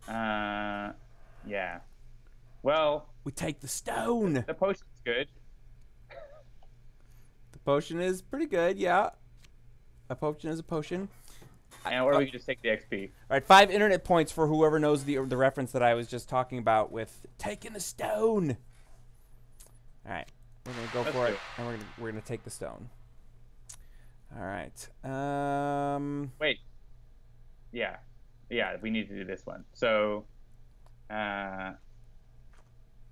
Yeah. Well... We take the stone! The potion's good. The potion is pretty good, yeah. A potion is a potion. Or we can just take the XP. All right, 5 internet points for whoever knows the reference that I was just talking about with taking the stone. All right. We're gonna go for it, and we're gonna take the stone. All right. Wait. Yeah, we need to do this one. So,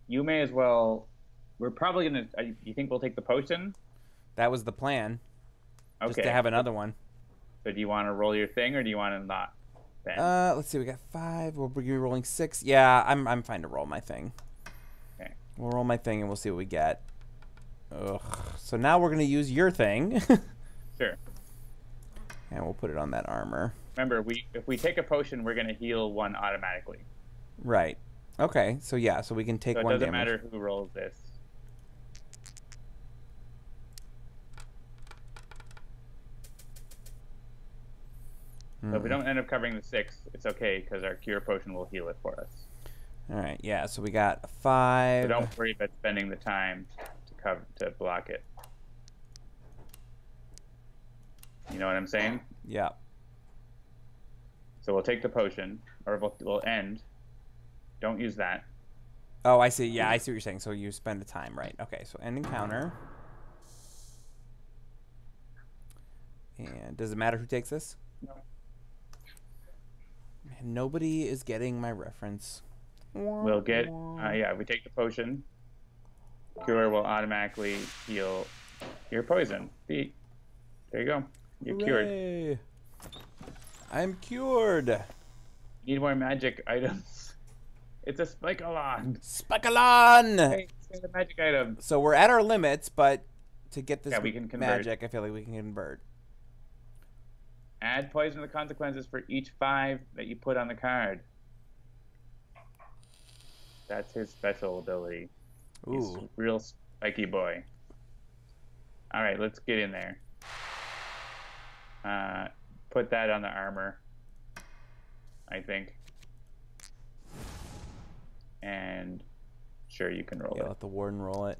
you may as well. We're probably gonna. You think we'll take the potion? That was the plan. Okay. Just to have another one. So do you want to roll your thing, or do you want to not? Then? Let's see. We got 5. We're gonna be rolling 6. Yeah, I'm fine to roll my thing. Okay. We'll roll my thing, and we'll see what we get. Ugh. So now we're gonna use your thing. Sure. And we'll put it on that armor. Remember, if we take a potion, we're gonna heal 1 automatically. Right. Okay. So yeah. So we can take 1 damage. So it doesn't matter who rolls this. So if we don't end up covering the 6, it's okay because our cure potion will heal it for us. All right. Yeah. So we got 5. So don't worry about spending the time to block it. You know what I'm saying? Yeah. So we'll take the potion, or we'll end. Don't use that. Oh, I see. Yeah, I see what you're saying. So you spend the time, right? Okay. So end encounter. And does it matter who takes this? No. Man, nobody is getting my reference. We'll get. Yeah, we take the potion. Cure will automatically heal your poison. There you go. You're cured. I'm cured. Need more magic items. It's a Spikalon. Spikalon! Hey, it's a magic item. So we're at our limits, but to get this we can magic, I feel like we can convert. Add poison to the consequences for each 5 that you put on the card. That's his special ability. Ooh. He's a real spiky boy. All right, let's get in there. Put that on the armor, I think. And sure, you can roll it. Let the warden roll it.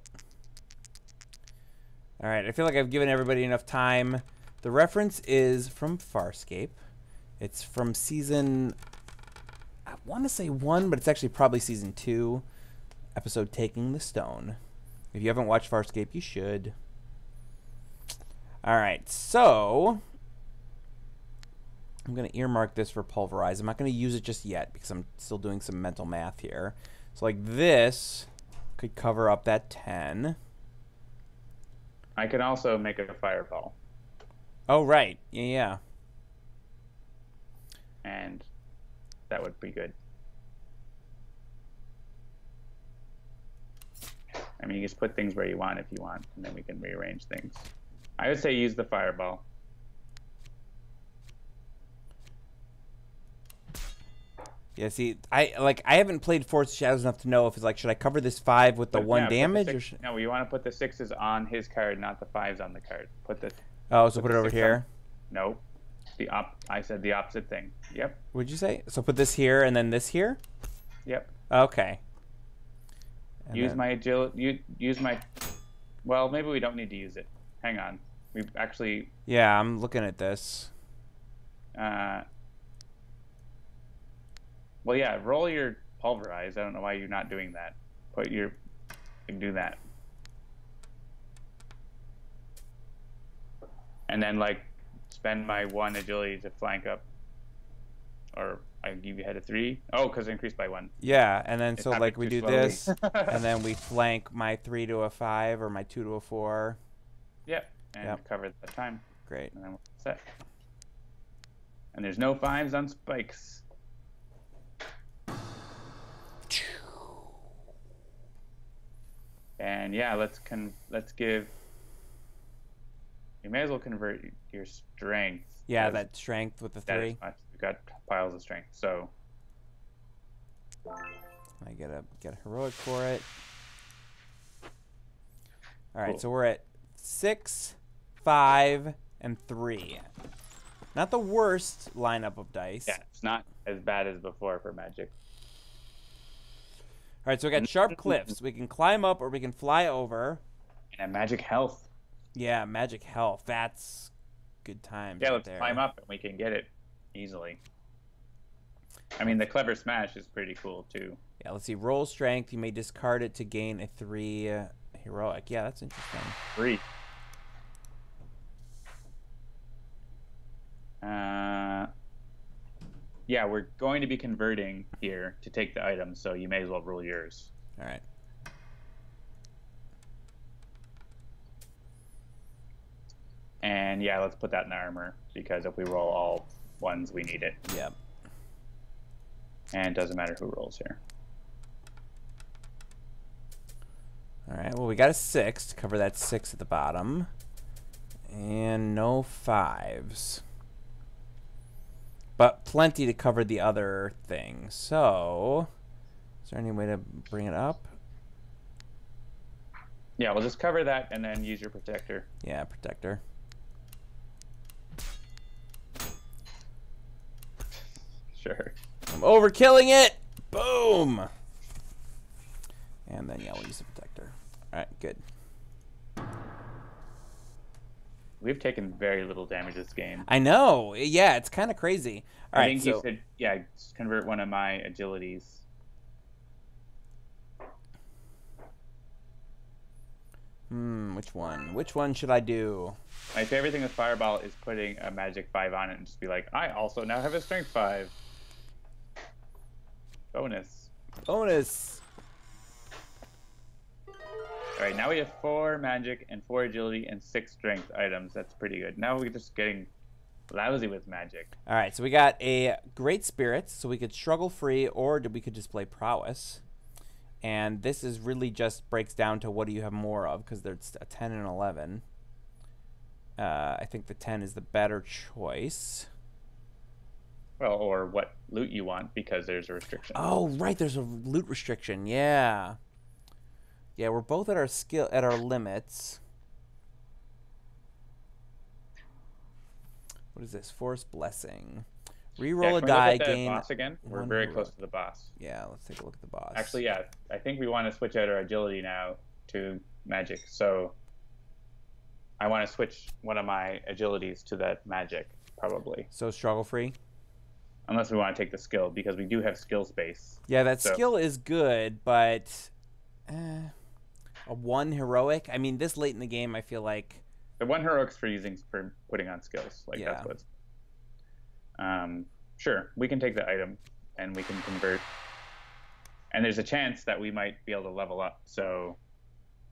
All right, I feel like I've given everybody enough time. The reference is from Farscape. It's from season, I want to say 1, but it's actually probably season 2, episode Taking the Stone. If you haven't watched Farscape, you should. All right, so I'm going to earmark this for pulverize. I'm not going to use it just yet because I'm still doing some mental math here. So like this could cover up that 10. I can also make it a fireball. Oh, right. Yeah. And that would be good. I mean, you just put things where you want if you want, and then we can rearrange things. I would say use the fireball. Yeah, see, I haven't played FoS Shadows enough to know if it's like, should I cover this 5 with the 1 damage? Or no, you want to put the 6s on his card, not the 5s on the card. Put the. Oh, so put it over here? No. I said the opposite thing. Yep. What'd you say? So put this here and then this here? Yep. Okay. And use my agility. Use my. Well, maybe we don't need to use it. Hang on. We've actually. Yeah, I'm looking at this. Well, yeah. Roll your pulverize. I don't know why you're not doing that. You can do that. And then like spend my 1 agility to flank up. Or I give you head of 3. Oh, because it increased by 1. Yeah, and then so like we do slowly. this, and then we flank my 3 to a 5 or my 2 to a 4. Yep, and cover that time. Great. And then we're set. And there's no 5s on spikes. And yeah, let's give. You may as well convert your strength. Yeah, that strength with the 3. We've got piles of strength, so. I get a heroic for it. All right, Cool. so we're at 6, 5, and 3. Not the worst lineup of dice. Yeah, it's not as bad as before for Magic. All right, so we got sharp cliffs. We can climb up or we can fly over. And Magic Health. Yeah, magic health. That's good times. Yeah, right let's there. climb up and we can get it easily. I mean, the Clever Smash is pretty cool too. Yeah, let's see. Roll strength. You may discard it to gain a 3 heroic. Yeah, that's interesting. 3. Yeah, we're going to be converting here to take the items, so you may as well roll yours. All right. And yeah, let's put that in armor, because if we roll all 1s, we need it. Yep. And it doesn't matter who rolls here. All right, well, we got a 6 to cover that 6 at the bottom. And no 5s. But plenty to cover the other thing. So, is there any way to bring it up? Yeah, we'll just cover that and then use your protector. Yeah, protector. Sure. I'm overkilling it! Boom! And then, yeah, we'll use the protector. All right, good. We've taken very little damage this game. I know. Yeah, it's kind of crazy. All I right, think so you should, yeah, just convert one of my agilities. Which one? Which one should I do? My favorite thing with Fireball is putting a magic 5 on it and just be like, I also now have a strength 5. Bonus. Bonus. All right, now we have 4 magic and 4 agility and 6 strength items. That's pretty good. Now we're just getting lousy with magic. All right, so we got a Great Spirits, so we could struggle free, or we could display prowess. And this is really just breaks down to what do you have more of, because there's a 10 and 11. I think the 10 is the better choice. Well, or what loot you want, because there's a restriction. Oh, right, there's a loot restriction. Yeah. Yeah, we're both at our limits. What is this? Force Blessing. Reroll a die, gain. Boss again? We're very close to the boss. Yeah, let's take a look at the boss. Actually, yeah, I think we want to switch out our agility now to magic. So I want to switch one of my agilities to that magic, probably. So struggle free? Unless we want to take the skill, because we do have skill space. Yeah, that skill is good, but a 1 heroic. I mean, this late in the game, I feel like the 1 heroic's for putting on skills. Like yeah. that's what's. Sure, we can take the item and we can convert. And there's a chance that we might be able to level up. So,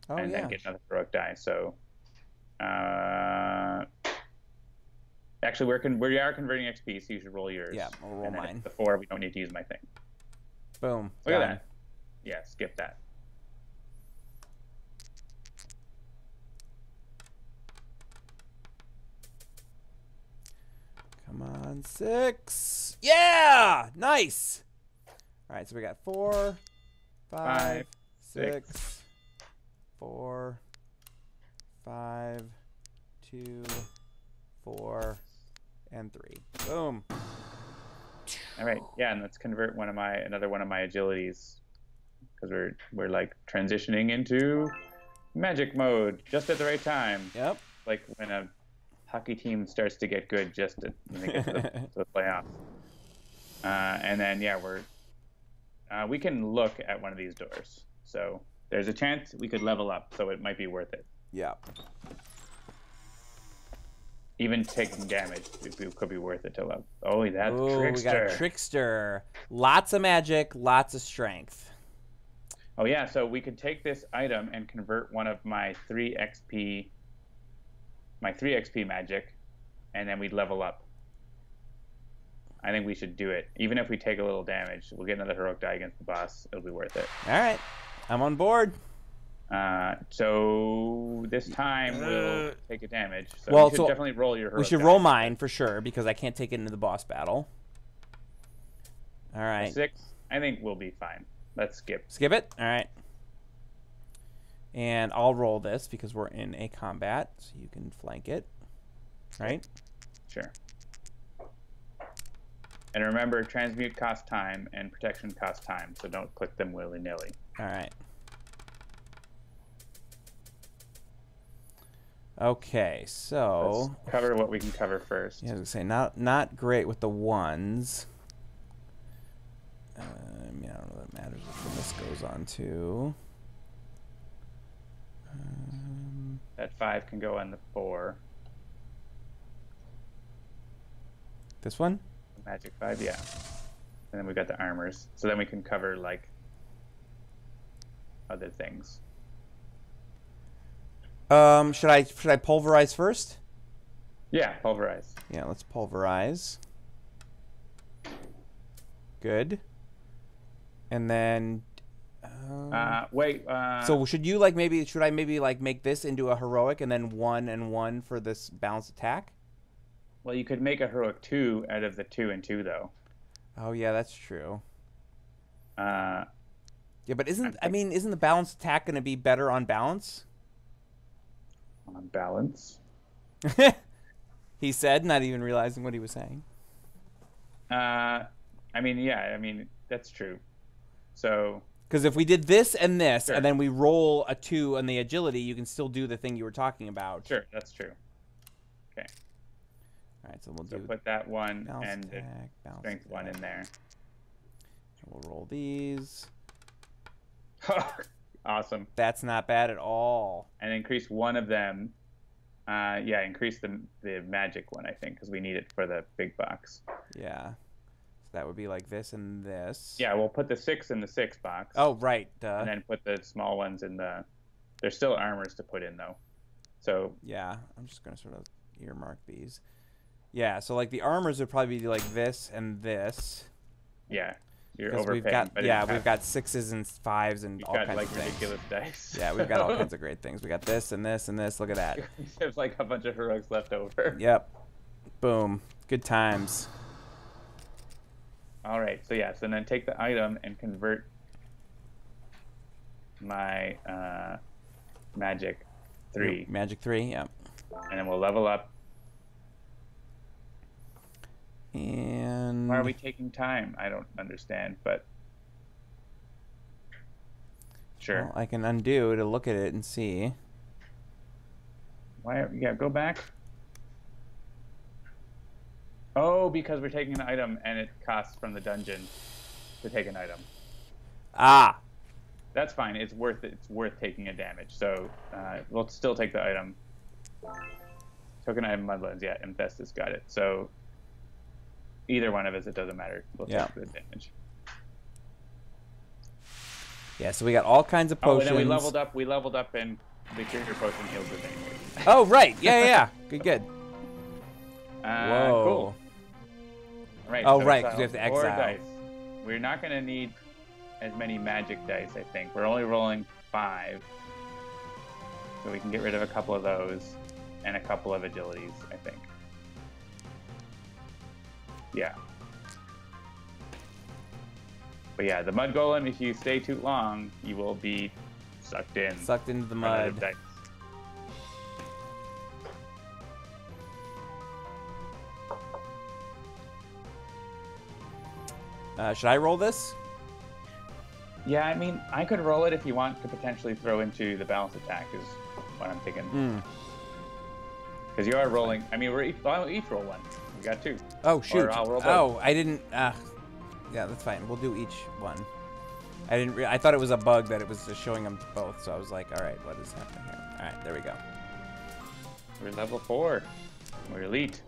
and then get another heroic die. So, actually, we are converting XP, so you should roll yours. Yeah, I'll roll and then mine. The 4, we don't need to use my thing. Boom. Look at that. Yeah, skip that. Come on, 6. Yeah! Nice! All right, so we got 4, 5, 6, 4, 5, 2, 4, and 3. Boom. All right, yeah, and let's convert another one of my agilities, because we're like transitioning into magic mode just at the right time. Yep. Like when a hockey team starts to get good just when they get to the playoffs. And then yeah, we can look at one of these doors. So there's a chance we could level up, so it might be worth it. Yeah. Even taking damage, it could be worth it to level. Oh, that's Trickster. We got a Trickster. Lots of magic, lots of strength. Oh yeah, so we could take this item and convert one of my 3 XP magic, and then we'd level up. I think we should do it. Even if we take a little damage, we'll get another heroic die against the boss. It'll be worth it. All right, I'm on board. So this time we'll take a damage. So well, you should definitely roll your heroic We should die. roll mine for sure, because I can't take it into the boss battle. All right. 6, I think we'll be fine. Let's skip. Skip it? All right. And I'll roll this because we're in a combat, so you can flank it. Right? Sure. And remember, transmute costs time and protection costs time, so don't click them willy-nilly. All right. Okay, so let's cover what we can cover first. Yeah, I was gonna say not great with the ones. I mean, I don't know that matters what this goes on to. That 5 can go on the 4. This one? Magic 5, yeah. And then we got the armors, so then we can cover like other things. Should I pulverize first? Yeah, pulverize. Yeah, let's pulverize. Good. And then wait. So should I maybe like make this into a heroic and then 1 and 1 for this balanced attack? Well, you could make a heroic 2 out of the 2 and 2 though. Oh yeah, that's true. Yeah, but isn't the balanced attack going to be better on balance? On balance. He said, not even realizing what he was saying. I mean, that's true. So. Because if we did this and this, sure. and then we roll a 2 on the agility, you can still do the thing you were talking about. Sure, that's true. Okay. All right, so we'll put that 1 and attack, strength 1 in there. And we'll roll these. Awesome. That's not bad at all. And increase 1 of them. Yeah, increase the magic one, I think, because we need it for the big box. Yeah. So that would be like this and this. Yeah, we'll put the 6 in the 6 box. Oh, right. Duh. And then put the small ones in the... There's still armors to put in, though. So... Yeah, I'm just going to sort of earmark these. Yeah, so like the armors would probably be like this and this. Yeah. You're overpaying. We've got 6s and 5s and all kinds of things. Ridiculous dice. Yeah, we've got all kinds of great things. We got this and this and this. Look at that. There's like a bunch of heroics left over. Yep. Boom. Good times. All right. So yeah. So then take the item and convert my magic 3. Magic 3. Yep. And then we'll level up. And why are we taking time? I don't understand, but sure. Well, I can undo to look at it and see. Why? Yeah, go back. Oh, because we're taking an item and it costs from the dungeon to take an item. Ah. That's fine. It's worth it. It's worth taking a damage. So we'll still take the item. Token item mudlands. Yeah, Infestus got it. So. either one of us, it doesn't matter. We'll take the damage. Yeah, so we got all kinds of potions. Oh, and then we leveled up, and the cure potion heals us anyway. Oh, right. Yeah. Good. Whoa. Cool. Right. Oh, so right, because we have to exile. 4 dice. We're not going to need as many magic dice, I think. We're only rolling 5. So we can get rid of a couple of those and a couple of agilities, I think. Yeah. But yeah, the mud golem, if you stay too long, you will be sucked in. Sucked into the mud. Should I roll this? Yeah, I mean, I could roll it if you want to potentially throw into the balance attack is what I'm thinking. Because you are rolling. I mean, I'll each roll 1. We got 2. Oh, shoot. Or I'll roll both. Oh, I didn't. Yeah, that's fine. We'll do each one. I thought it was a bug that it was just showing them both. So I was like, all right, what is happening here? All right, there we go. We're level 4. We're elite.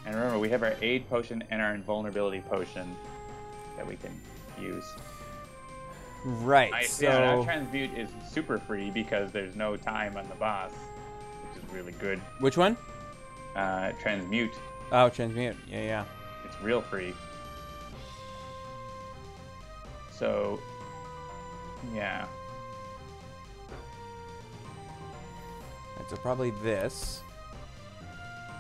And remember, we have our aid potion and our invulnerability potion that we can use. Right. Our transmute is super free because there's no time on the boss, which is really good. Which one? Transmute. Oh, transmute. Yeah. It's real free. So, yeah. Right, so probably this.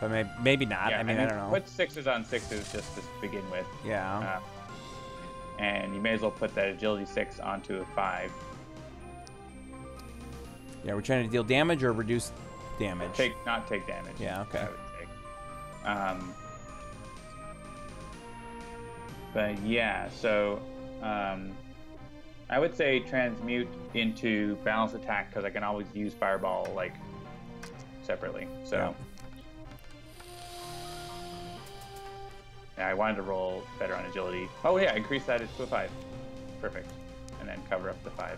But maybe not. Yeah, I mean, I don't know. Put 6s on 6s just to begin with. Yeah. And you may as well put that agility 6 onto a 5. Yeah, we're trying to deal damage or reduce damage? Not take damage. Yeah, okay. I would take. But yeah, so I would say transmute into balance attack because I can always use fireball like separately. So yeah, I wanted to roll better on agility. Oh yeah, increase that to a 5. Perfect. And then cover up the 5.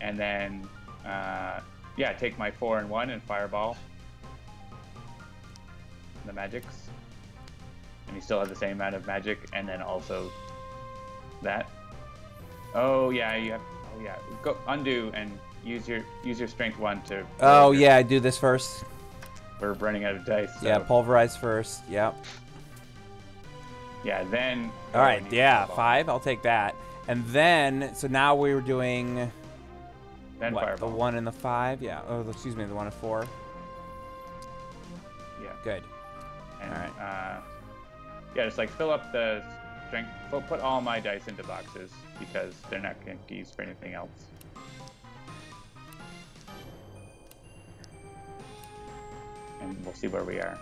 And then yeah, take my 4 and 1 and fireball the magics. And you still have the same amount of magic, and then also that. Oh yeah, you have. Oh yeah, go undo and use your strength 1 to. Oh yeah, I do this first. We're running out of dice. So. Yeah, pulverize first. Yep. Yeah, then. All right. Yeah, 5. I'll take that. And then, so now we were doing. Then what, fireball. The 1 and the 5. Yeah. Oh, excuse me, the 1 and 4. Yeah. Good. And, all right. Yeah, just like fill up the strength. Put all my dice into boxes because they're not going to be used for anything else. And we'll see where we are.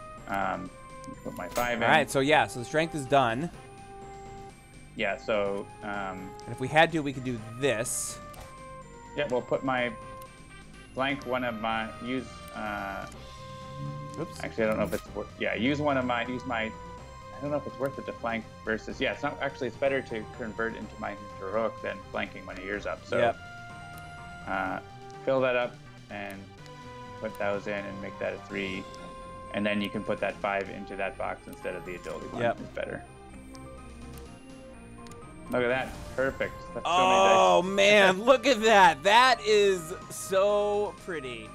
Put my 5 in. All right, so yeah, so the strength is done. Yeah, so. And if we had to, we could do this. Yeah, we'll put my flank one of my use. Oops. Actually, I don't know if it's worth. Yeah, use my. I don't know if it's worth it to flank versus. Yeah, it's not actually. It's better to convert into my heroic than flanking when a year's up. So, fill that up and put those in and make that a 3, and then you can put that 5 into that box instead of the agility one. Yep. It's better. Look at that, perfect. That's oh man, look at that! That is so pretty.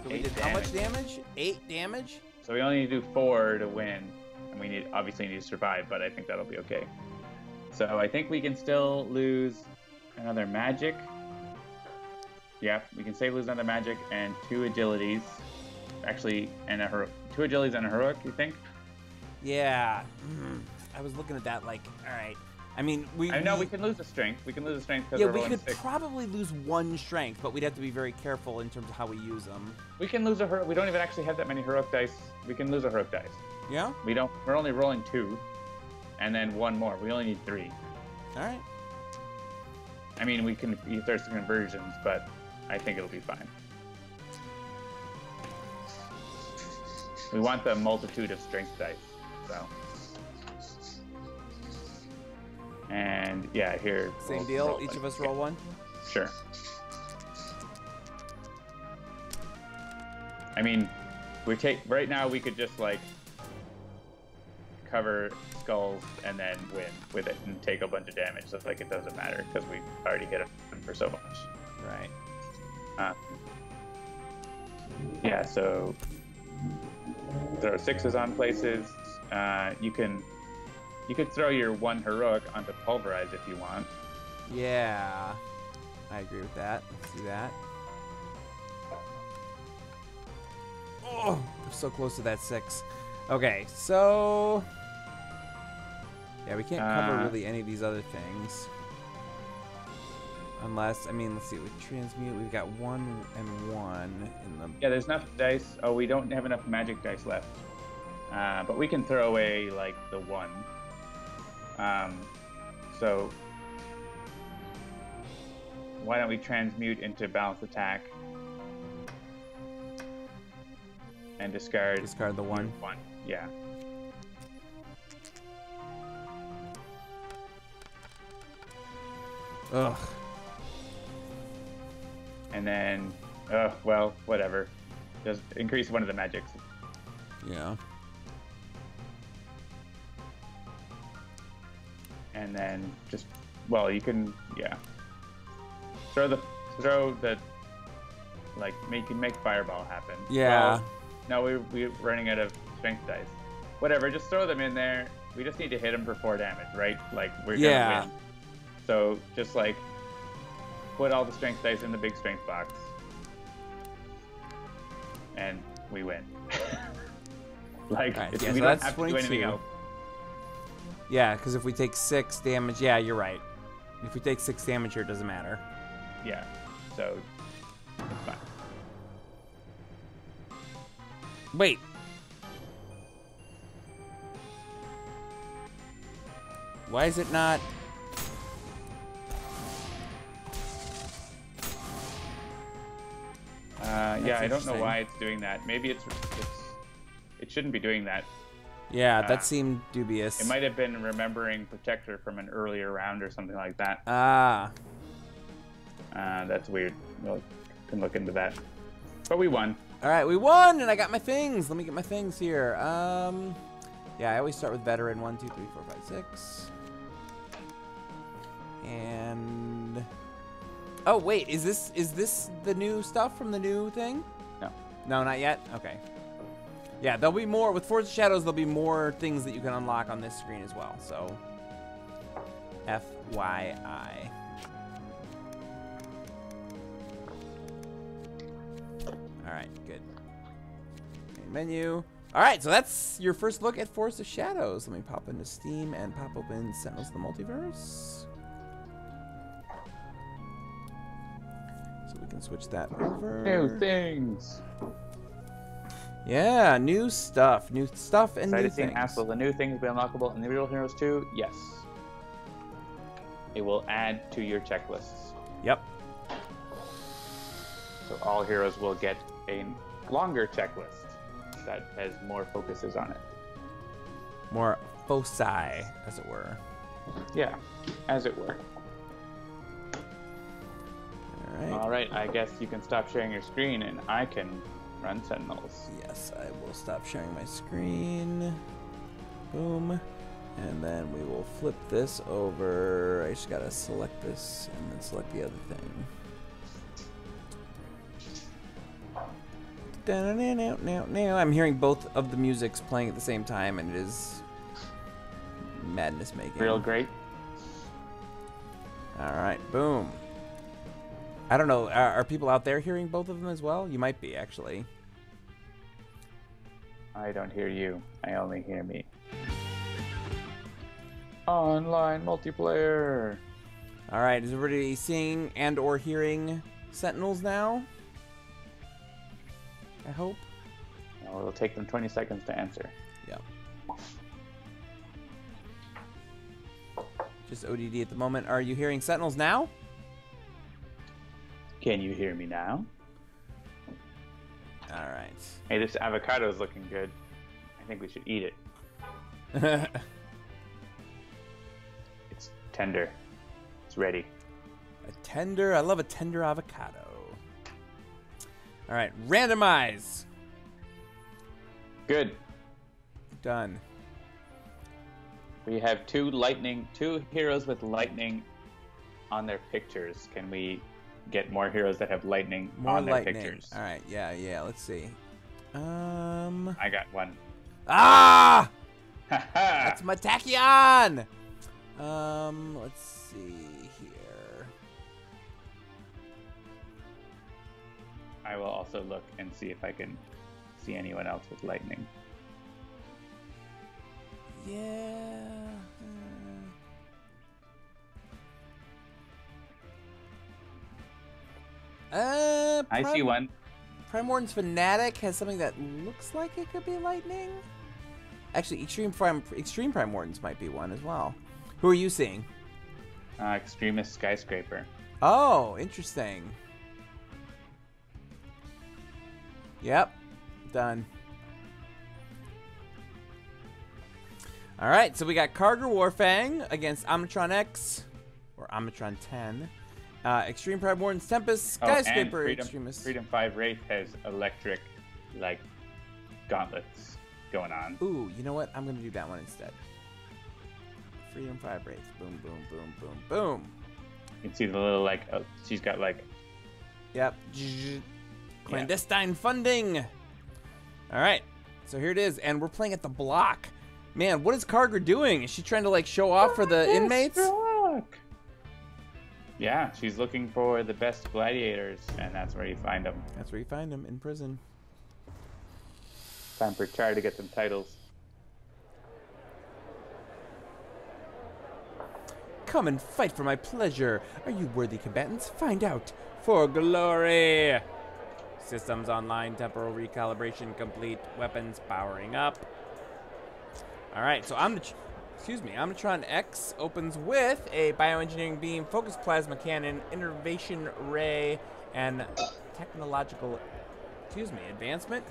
So we did how much damage? 8 damage. So we only need to do 4 to win, and we obviously need to survive, but I think that'll be okay. So I think we can still lose another magic. Yeah, we can lose another magic and 2 agilities. Actually, and 2 agilities and a heroic, you think? Yeah. I was looking at that like, all right. I mean, I know we can lose a strength. We can lose a strength because yeah, we're rolling 6. We could probably lose 1 strength, but we'd have to be very careful in terms of how we use them. We can lose a heroic. We don't even actually have that many heroic dice. We can lose a heroic dice. Yeah? We don't. We're only rolling 2, and then 1 more. We only need 3. All right. I mean, we can use there's conversions, but I think it'll be fine. We want the multitude of strength dice, so. And yeah, here. Same deal. Each of us roll 1. Sure. I mean, right now we could just like cover skulls and then win with it and take a bunch of damage. So like it doesn't matter because we already hit him for so much. Right. Yeah. So throw 6s on places. You could throw your 1 heroic onto pulverize if you want. Yeah, I agree with that. Let's do that. Oh, we're so close to that 6. Okay, so yeah, we can't cover really any of these other things. Unless, I mean, let's see, with transmute, we've got 1 and 1 in the... Yeah, there's enough dice. Oh, we don't have enough magic dice left. But we can throw away, like, the 1. So why don't we transmute into balanced attack and discard the 1? Yeah. Ugh. And then, well, whatever. Just increase one of the magics. Yeah. And then just, well, you can, yeah. Throw the, like, make fireball happen. Yeah. Well, no, we're running out of strength dice. Whatever, just throw them in there. We just need to hit them for 4 damage, right? Like, we're gonna win. So just like, put all the strength dice in the big strength box. And we win. Like, right, we don't have to do anything else. Yeah, because if we take 6 damage, yeah, you're right. If we take 6 damage here, it doesn't matter. Yeah, so it's fine. Wait. Why is it not? Yeah, I don't know why it's doing that. Maybe it shouldn't be doing that. Yeah, that seemed dubious. It might have been remembering Protector from an earlier round or something like that. Ah. That's weird. We can look into that. But we won. All right, we won, and I got my things. Let me get my things here. Yeah, I always start with veteran. 1, 2, 3, 4, 5, 6. And oh wait, is this the new stuff from the new thing? No. No, not yet. Okay. Yeah, there'll be more with Force of Shadows. There'll be more things that you can unlock on this screen as well. So, FYI. All right, good. Main menu. All right, so that's your first look at Force of Shadows. Let me pop into Steam and pop open Sentinels of the Multiverse. So we can switch that over. New things. Yeah, new stuff and new things. Ask, will the new things be unlockable in the Real Heroes 2? Yes. It will add to your checklists. Yep. So all heroes will get a longer checklist that has more focuses on it. More foci, as it were. Yeah, as it were. All right, I guess you can stop sharing your screen and I can run Sentinels. Yes, I will stop sharing my screen. Boom. And then we will flip this over. I just gotta select this and then select the other thing. I'm hearing both of the musics playing at the same time, and it is madness making. Real great. All right, boom. I don't know. Are people out there hearing both of them as well? You might be, actually. I don't hear you. I only hear me. Online multiplayer. All right, is everybody seeing and or hearing Sentinels now? I hope. Well, it'll take them 20 seconds to answer. Yeah. Just ODD at the moment. Are you hearing Sentinels now? Can you hear me now? All right. Hey, this avocado is looking good. I think we should eat it. It's tender. It's ready. A tender. I love a tender avocado. All right, randomize. Good. Done. We have two heroes with lightning on their pictures. Can we get more heroes that have lightning on their pictures? All right, yeah. Let's see. I got one. Ah! That's my Tachyon! Let's see here. I will also look and see if I can see anyone else with lightning. Yeah. I see one. Primordial's Fanatic has something that looks like it could be lightning. Actually, Extreme Primordials might be one as well. Who are you seeing? Extremist Skyscraper. Oh, interesting. Yep, done. All right, so we got Kaargra Warfang against Omnitron-X, or Omnitron 10. Extreme Primordial's Tempest, Skyscraper, Extremist. Freedom 5 Wraith has electric, like, gauntlets going on. Ooh, you know what? I'm going to do that one instead. Freedom 5 Wraith. Boom, boom, boom, boom, boom. You can see the little, like, she's got, like... Yep. Clandestine funding. All right, so here it is, and we're playing at the block. Man, what is Kaargra doing? Is she trying to, like, show off for the inmates? Yeah, she's looking for the best gladiators, and that's where you find them. That's where you find them, in prison. Time for Char to get some titles. Come and fight for my pleasure. Are you worthy combatants? Find out. For glory. Systems online, temporal recalibration complete, weapons powering up. All right, so Omnitron-X opens with a bioengineering beam, focused plasma cannon, innervation ray, and technological, advancement.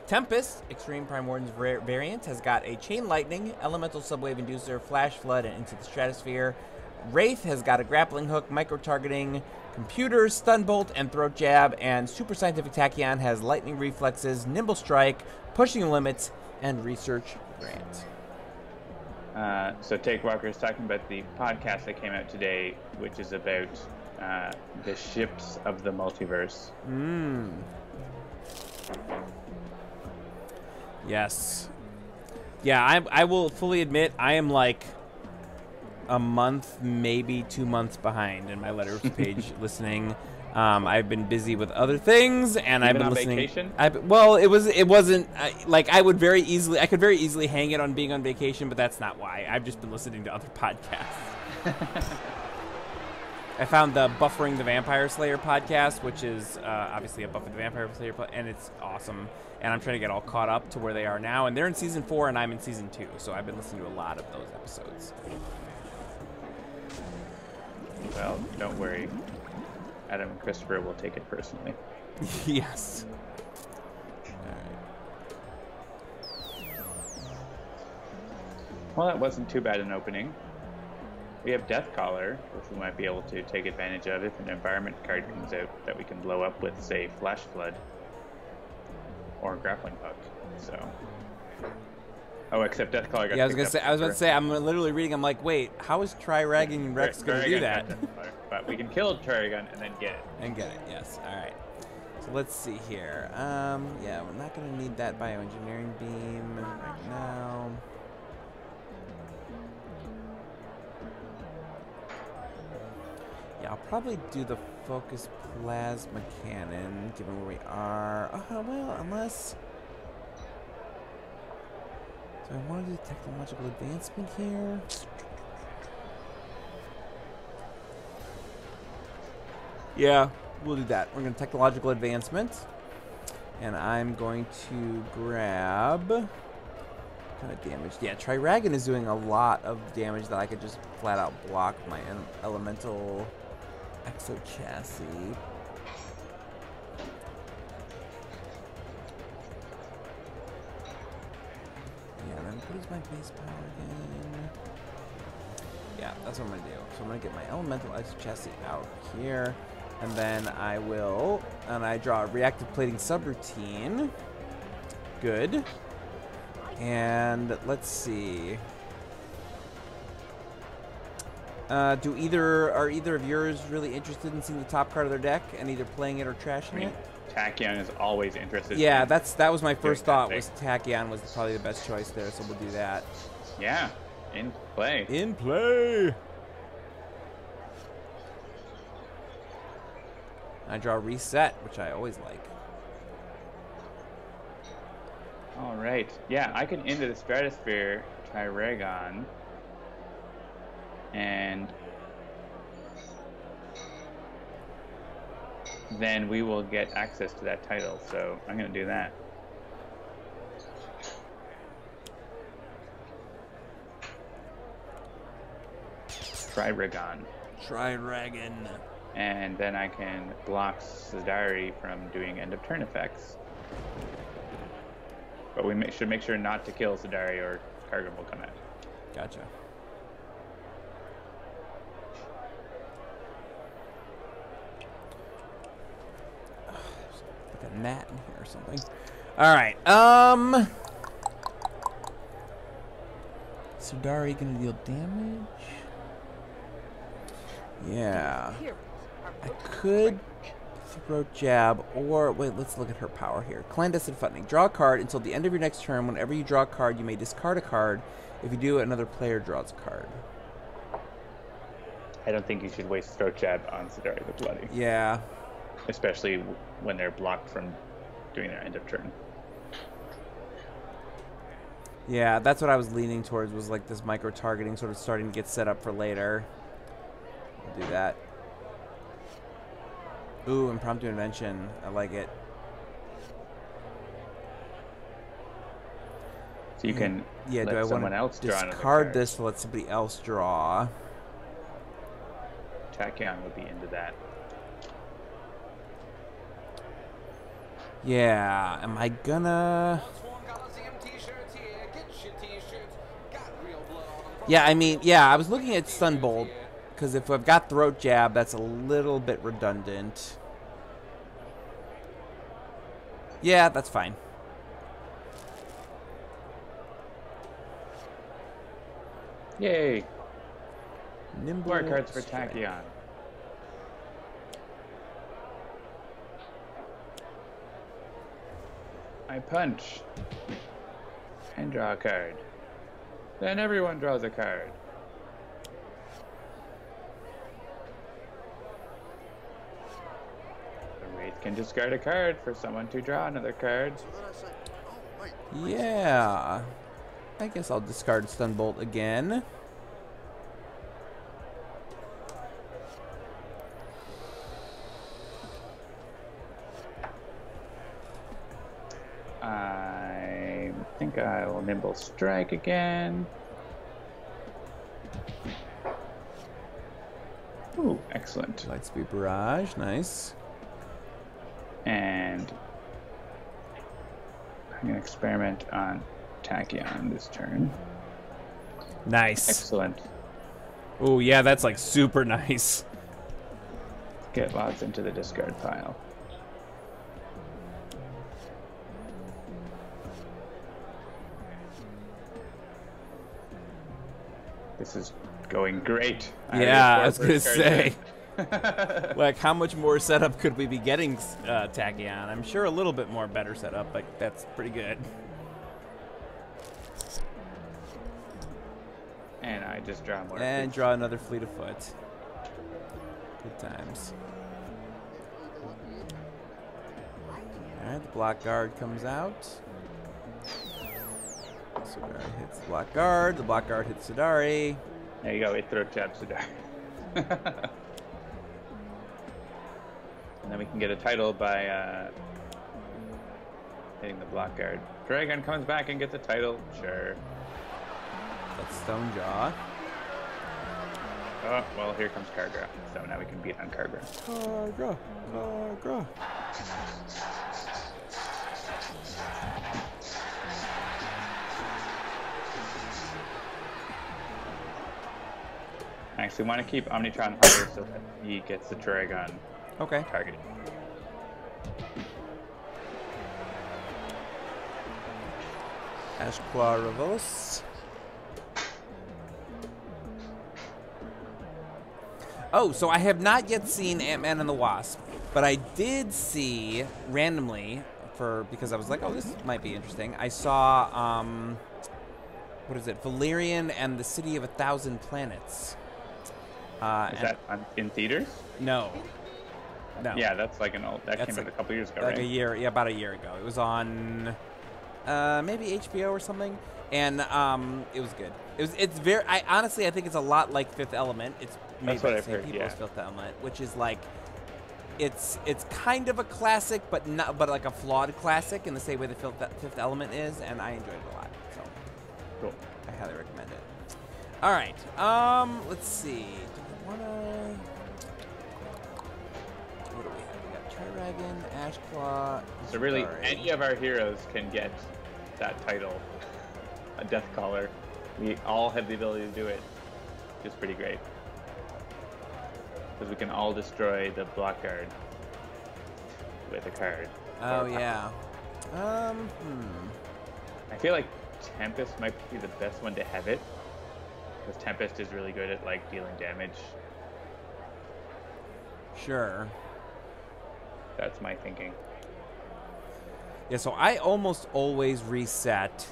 Tempest, Extreme Primordial's variant, has got a chain lightning, elemental subwave inducer, flash flood, and into the stratosphere. Wraith has got a grappling hook, micro-targeting, computer, stun bolt, and throat jab, and Super Scientific Tachyon has lightning reflexes, nimble strike, pushing limits, and research grant. So Take Walker is talking about the podcast that came out today, which is about the ships of the multiverse. Yes. Yeah, I will fully admit I am like a month, maybe 2 months behind in my letters page listening. I've been busy with other things, and I've been listening. Vacation? Well, it wasn't like I could very easily hang it on being on vacation, but that's not why. I've just been listening to other podcasts. I found the Buffering the Vampire Slayer podcast, which is obviously a Buffering the Vampire Slayer, and it's awesome. And I'm trying to get all caught up to where they are now, and they're in season 4, and I'm in season 2, so I've been listening to a lot of those episodes. Well, don't worry. Adam and Christopher will take it personally. Yes. Well, that wasn't too bad an opening. We have Deathcaller, which we might be able to take advantage of if an environment card comes out that we can blow up with, say, Flash Flood or Grappling Hook. So, except Deathcaller got I was about to say, I'm literally reading. I'm like, wait, how is Tri-Ragging Rex going to do that? But we can kill Trigon and then get it. Yes. All right. So let's see here. Yeah, we're not going to need that bioengineering beam right now. Yeah, I'll probably do the focus plasma cannon, given where we are. Well, unless... Do I want to do technological advancement here? Yeah, we'll do that. We're going to technological advancement. And I'm going to grab... What kind of damage? Yeah, Tri-Ragon is doing a lot of damage that I could just flat out block my elemental exo chassis. Yeah, then what is my base power again? Yeah, that's what I'm going to do. So I'm going to get my elemental exo chassis out here. And then I will, and I draw a reactive plating subroutine. Good. And let's see. Are either of yours really interested in seeing the top card of their deck and either playing it or trashing it? Tachyon is always interested. Yeah, that was my first thought. Was Tachyon was probably the best choice there, so we'll do that. Yeah, in play. In play. I draw reset, which I always like. All right. Yeah, I can into the Stratosphere Triregon, and then we will get access to that title. So I'm going to do that. Triregon. Triregon. And then I can block Sidari from doing end of turn effects. But we should make sure not to kill Sidari or Kaargra will come out. Gotcha. Like a gnat in here or something. All right. Sidari gonna deal damage. Yeah. I could throat jab, or wait, let's look at her power here. Clandestine Futtening. Draw a card until the end of your next turn. Whenever you draw a card, you may discard a card. If you do, another player draws a card. I don't think you should waste throat jab on Sidari the Bloody. Yeah. Especially when they're blocked from doing their end of turn. Yeah, that's what I was leaning towards, was like this micro-targeting sort of starting to get set up for later. We'll do that. Ooh, impromptu invention. I like it. So you can let someone else draw another discard card. this to let somebody else draw. Tachyon would be into that. Yeah, am I gonna... Yeah, I mean, yeah, I was looking at Sunbolt, because if I've got Throat Jab, that's a little bit redundant. Yeah, that's fine. Yay! Nimble More cards for strike. Tachyon. I punch and draw a card. Then everyone draws a card. The Wraith can discard a card for someone to draw another card. Yeah. I guess I'll discard Stunbolt again. I think I will Nimble Strike again. Ooh, excellent. Lightspeed Barrage, nice. And I'm going to experiment on Tachyon this turn. Nice. Excellent. Oh, yeah, that's like super nice. Get lots into the discard pile. This is going great. Yeah, I was going to say. Like, how much more setup could we be getting Tachyon? I'm sure a little bit more better setup, but that's pretty good. And I just draw more. And draw another Fleet of Foot. Good times. Alright, the block guard comes out. Sidari hits the block guard. The block guard hits Sidari. There you go. It throat jab Sidari. And then we can get a title by hitting the block guard. Dragon comes back and gets a title. Sure. That's Stonejaw. Oh, well, here comes Kaargra. So now we can beat on Kaargra. Kaargra. Kaargra. I actually want to keep Omnitron harder so that he gets the Dragon Okay. target. Ashqua Revolos. Oh, so I have not yet seen Ant-Man and the Wasp, but I did see randomly because I was like, oh, this might be interesting. I saw what is it? Valerian and the City of 1,000 Planets. Is that in theaters? No. No. Yeah, that's like that came out a couple years ago, right? About a year ago. It was on maybe HBO or something, and it was good. It's very. I think it's a lot like Fifth Element. It's made by the same people as Fifth Element, which is like it's kind of a classic, but like a flawed classic in the same way the Fifth Element is, and I enjoyed it a lot. So cool. I highly recommend it. All right. Let's see. Do we wanna? What do we have? We got Tri-Dragon, Ashclaw. So really, any of our heroes can get that title, a Deathcaller. We all have the ability to do it, which is pretty great. Because we can all destroy the block guard with a card. Oh, yeah. I feel like Tempest might be the best one to have it. Because Tempest is really good at, like, dealing damage. Sure. That's my thinking. Yeah, so I almost always reset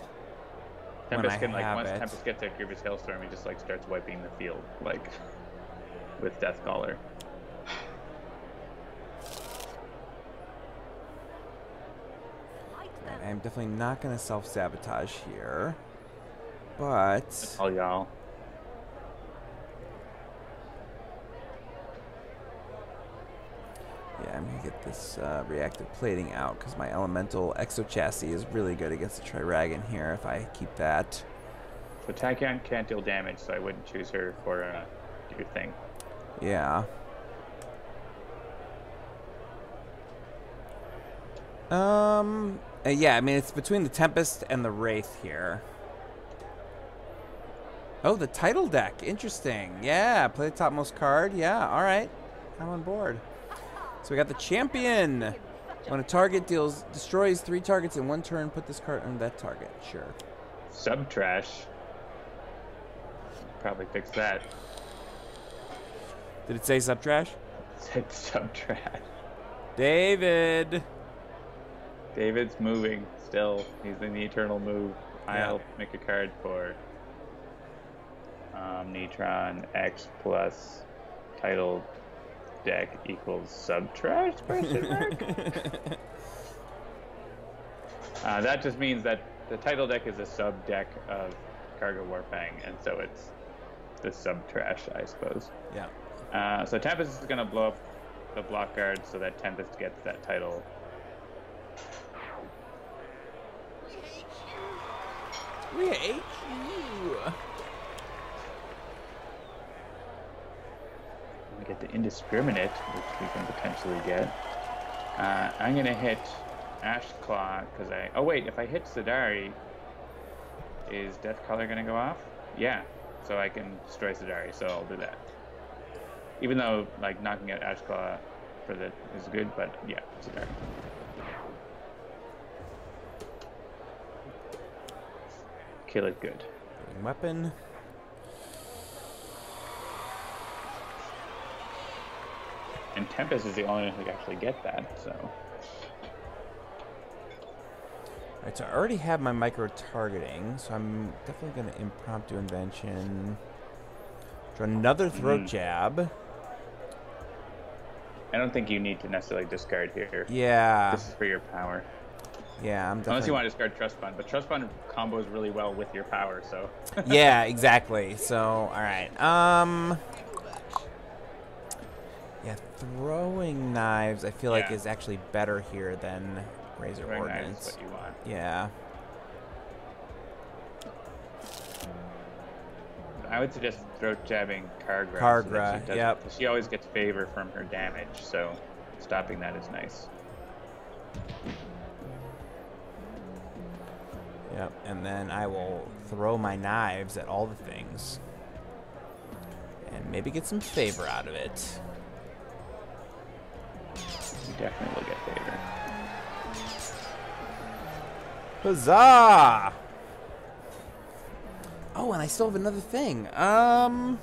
Tempest can, like, once Tempest gets that Grievous Hailstorm, he just, like, starts wiping the field, like, with Deathcaller. I'm definitely not going to self-sabotage here, but... All y'all. Yeah, I'm going to get this reactive plating out because my elemental exo chassis is really good against the Tri-Dragon here if I keep that. So Tachyon can't deal damage, so I wouldn't choose her for your thing. Yeah. Yeah, I mean, it's between the Tempest and the Wraith here. Oh, the title deck. Interesting. Yeah, play the topmost card. Yeah, all right. I'm on board. So we got the Champion. When a target destroys 3 targets in 1 turn, put this card on that target. Sure. Sub-trash. Probably fix that. Did it say sub-trash? It said sub-trash. David. David's moving still. He's in the eternal move. Yeah. I'll make a card for Omnitron-X plus title deck equals sub-trash, question mark? That just means that the title deck is a sub-deck of Kaargra Warfang, and so it's the sub-trash, I suppose. Yeah. So Tempest is going to blow up the block guard so that Tempest gets that title. We hate you. We get the Indiscriminate, which we can potentially get. I'm going to hit Ashclaw because oh wait, if I hit Sidari, is Deathcaller going to go off? Yeah, so I can destroy Sidari, so I'll do that. Even though, like, knocking out Ashclaw is good, but yeah, Sidari. Kill it good. Weapon. And Tempest is the only one who can actually get that, so. Alright, so I already have my micro-targeting, so I'm definitely going to impromptu invention. Draw another throat jab. I don't think you need to necessarily discard here. Yeah. This is for your power. Yeah, I'm definitely... Unless you want to discard Trust Fund, but Trust Fund combos really well with your power, so... Yeah, exactly. So, alright. Yeah, throwing knives I feel like is actually better here than Razor throwing Ordnance. knives is what you want. Yeah. I would suggest throat jabbing Kaargra. Kaargra, so yep. She always gets favor from her damage, so stopping that is nice. Yep, and then I will throw my knives at all the things. And maybe get some favor out of it. You definitely will get favor. Huzzah! Oh, and I still have another thing. Yeah,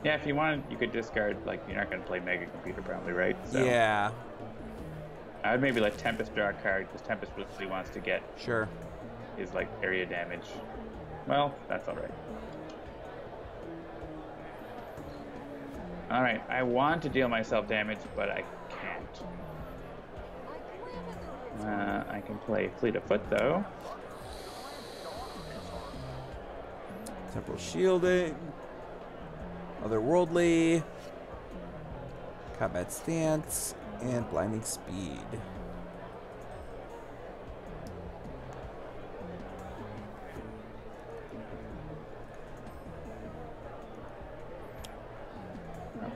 if you wanted, you could discard, like, you're not going to play Mega Computer probably, right? So yeah. I'd maybe let Tempest draw a card, because Tempest really wants to get Sure. his, like, area damage. Well, that's alright. Alright, I want to deal myself damage, but I can't. I can play Fleet of Foot, though. Temporal shielding. Otherworldly. Combat stance. And blinding speed.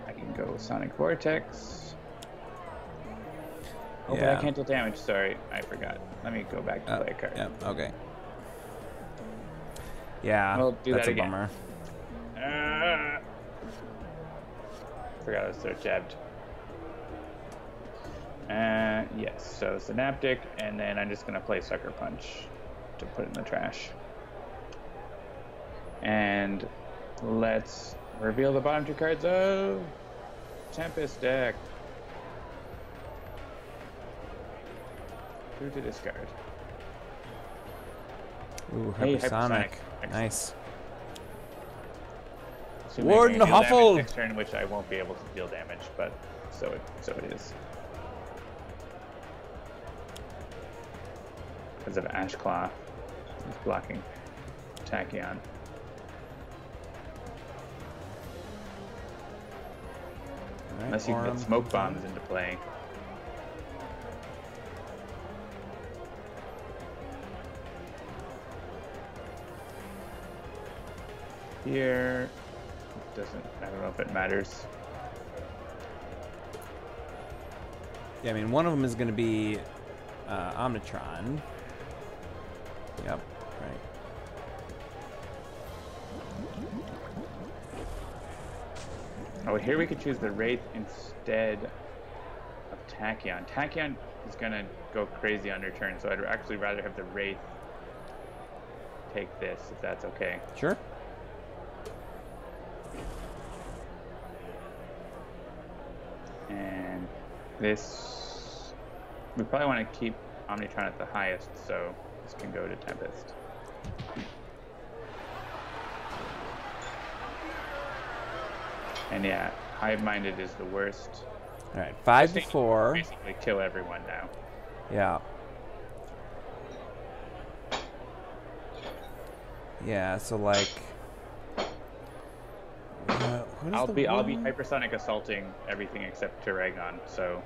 I can go Sonic Vortex. Oh, but Yeah. I can't deal damage. Sorry, I forgot. Let me go back to play a card. Yeah, okay. Yeah, We'll do that's that a again. bummer. Forgot I was so jabbed. Yes, so Synaptic, and then I'm just going to play Sucker Punch to put in the trash. And let's reveal the bottom two cards of Tempest deck. 2 to discard. Ooh, Hey, Hypersonic. Hypersonic. Nice. Assuming Warden I can deal damage Huffle! next turn, which I won't be able to deal damage, but so it is. Because of Ashclaw. He's blocking Tachyon. Right, Unless you can Aurum. get smoke bombs into play. Here, it doesn't, I don't know if it matters. Yeah, I mean, one of them is going to be Omnitron. Yep, right. Oh, here we could choose the Wraith instead of Tachyon. Tachyon is going to go crazy on your turn, so I'd actually rather have the Wraith take this, if that's okay. Sure. And this, we probably want to keep Omnitron at the highest, so this can go to Tempest. And yeah, Hive-Minded is the worst. All right, 5 to Just 4. Basically kill everyone now. Yeah. Yeah, so like... what is I'll the be one? hypersonic assaulting everything except Turagon, so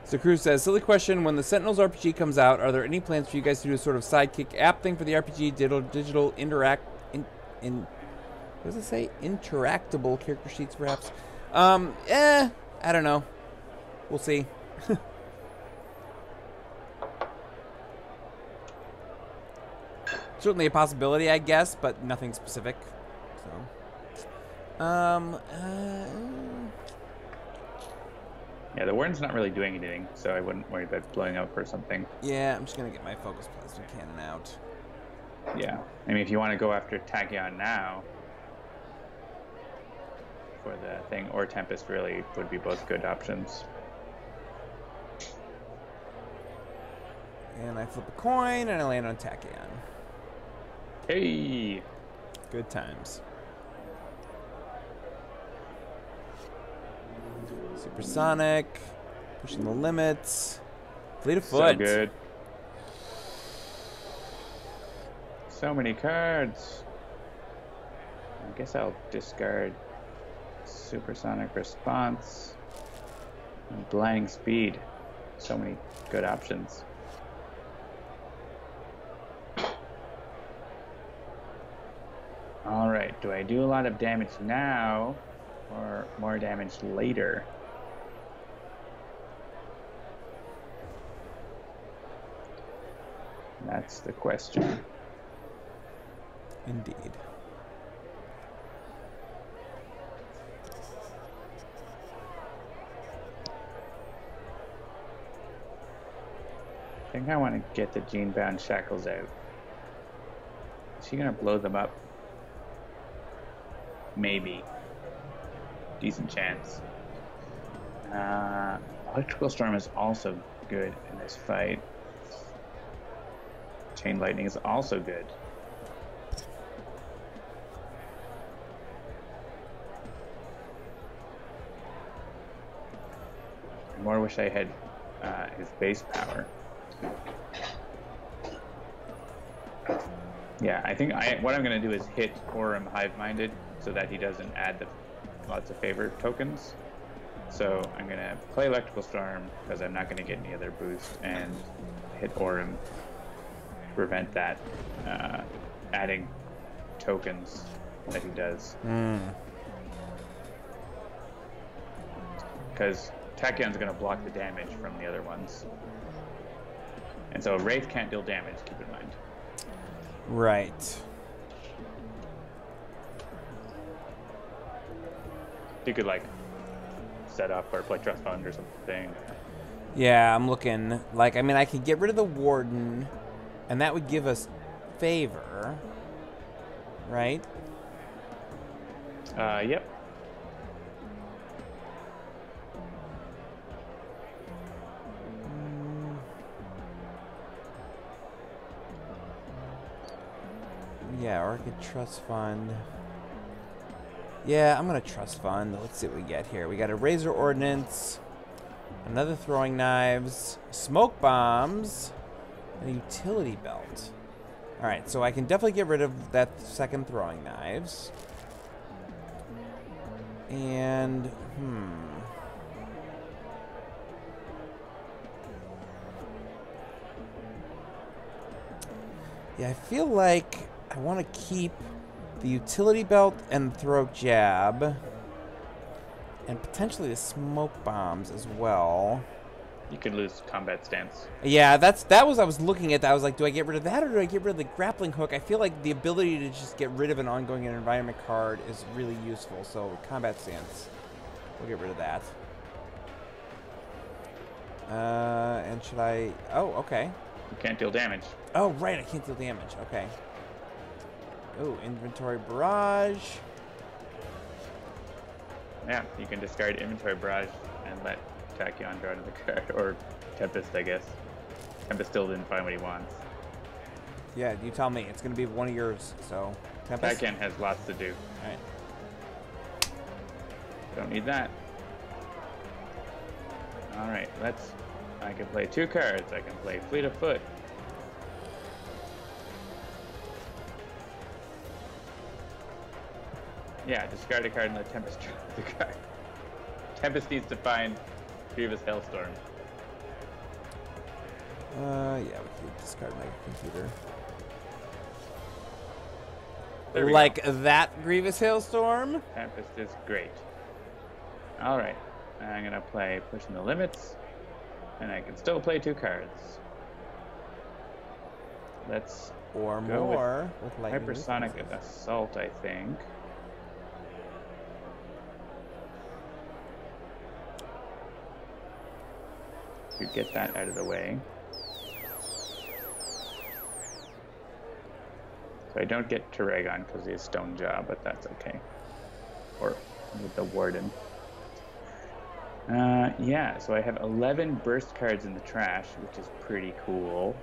So Cruz says, silly question, when the Sentinels RPG comes out, are there any plans for you guys to do a sort of sidekick app thing for the RPG, digital interact... what does it say? Interactable character sheets, perhaps? I don't know. We'll see. Certainly a possibility, I guess, but nothing specific. So, yeah, the Warden's not really doing anything, so I wouldn't worry about blowing up or something. yeah, I'm just gonna get my focus plasma cannon out. Yeah, I mean, if you want to go after Tachyon now for the thing, or Tempest really would be both good options. And I flip a coin, and I land on Tachyon. Hey! Good times. Supersonic, pushing the limits. Fleet of So Foot. good. So many cards. I guess I'll discard Supersonic Response and Blinding Speed. So many good options. Alright, do I do a lot of damage now or more damage later? That's the question. Indeed. I think I want to get the Gene-Bound Shackles out. she gonna blow them up? Maybe. Decent chance. Electrical Storm is also good in this fight. Chain Lightning is also good. I more wish I had his base power. Yeah, I think what I'm going to do is hit Aurum Hive-Minded so that he doesn't add lots of favor tokens. So I'm going to play Electrical Storm because I'm not going to get any other boost, and hit Aurum, prevent that adding tokens that he does. Because Tachyon's going to block the damage from the other ones. And so Wraith can't deal damage, keep in mind. Right. You could, like, set up or play Trust Fund or something. Yeah, I'm looking. Like, I mean, I could get rid of the Warden, and that would give us favor. Right? Yep. Yeah, or I could Trust Fund. Yeah, I'm going to Trust Fund. Let's see what we get here. We got a Razor Ordnance, another Throwing Knives, Smoke Bombs, and a Utility Belt. Alright, so I can definitely get rid of that second Throwing Knives. And, yeah, I feel like I want to keep the Utility Belt and Throw Jab, and potentially the Smoke Bombs as well. You could lose Combat Stance. Yeah, that was I was looking at that. I was like, do I get rid of that or do I get rid of the Grappling Hook? I feel like the ability to just get rid of an ongoing environment card is really useful. So Combat Stance, we'll get rid of that. And should I? Oh, okay. You can't deal damage. Oh, right, I can't deal damage. Okay. Oh, Inventory Barrage. Yeah, you can discard Inventory Barrage and let Tachyon draw another card. Or Tempest, I guess. Tempest still didn't find what he wants. Yeah, you tell me. It's going to be one of yours, so... Tempest? Tachyon has lots to do. Alright. Don't need that. Alright, I can play 2 cards. I can play Fleet of Foot. Yeah, discard a card and let Tempest draw the card. Tempest needs to find Grievous Hailstorm. Yeah, we can discard my computer. There we Like go. that Grievous Hailstorm? Tempest is great. Alright, I'm gonna play Pushing the Limits, and I can still play 2 cards. Let's Or go more. With lightning Hypersonic weaknesses. Assault, I think. To get that out of the way. So I don't get Taragon because he has Stone Jaw, but that's okay. Or with the Warden. Yeah, so I have 11 burst cards in the trash, which is pretty cool.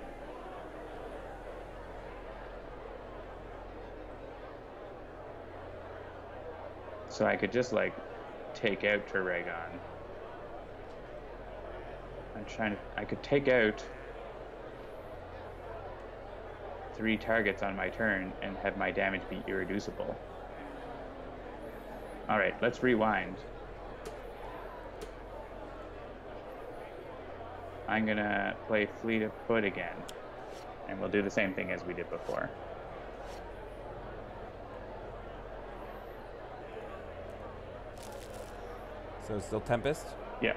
So I could just, like, take out Taragon. I could take out 3 targets on my turn and have my damage be irreducible. Alright, let's rewind. I'm gonna play Fleet of Foot again, and we'll do the same thing as we did before. So still Tempest? Yeah.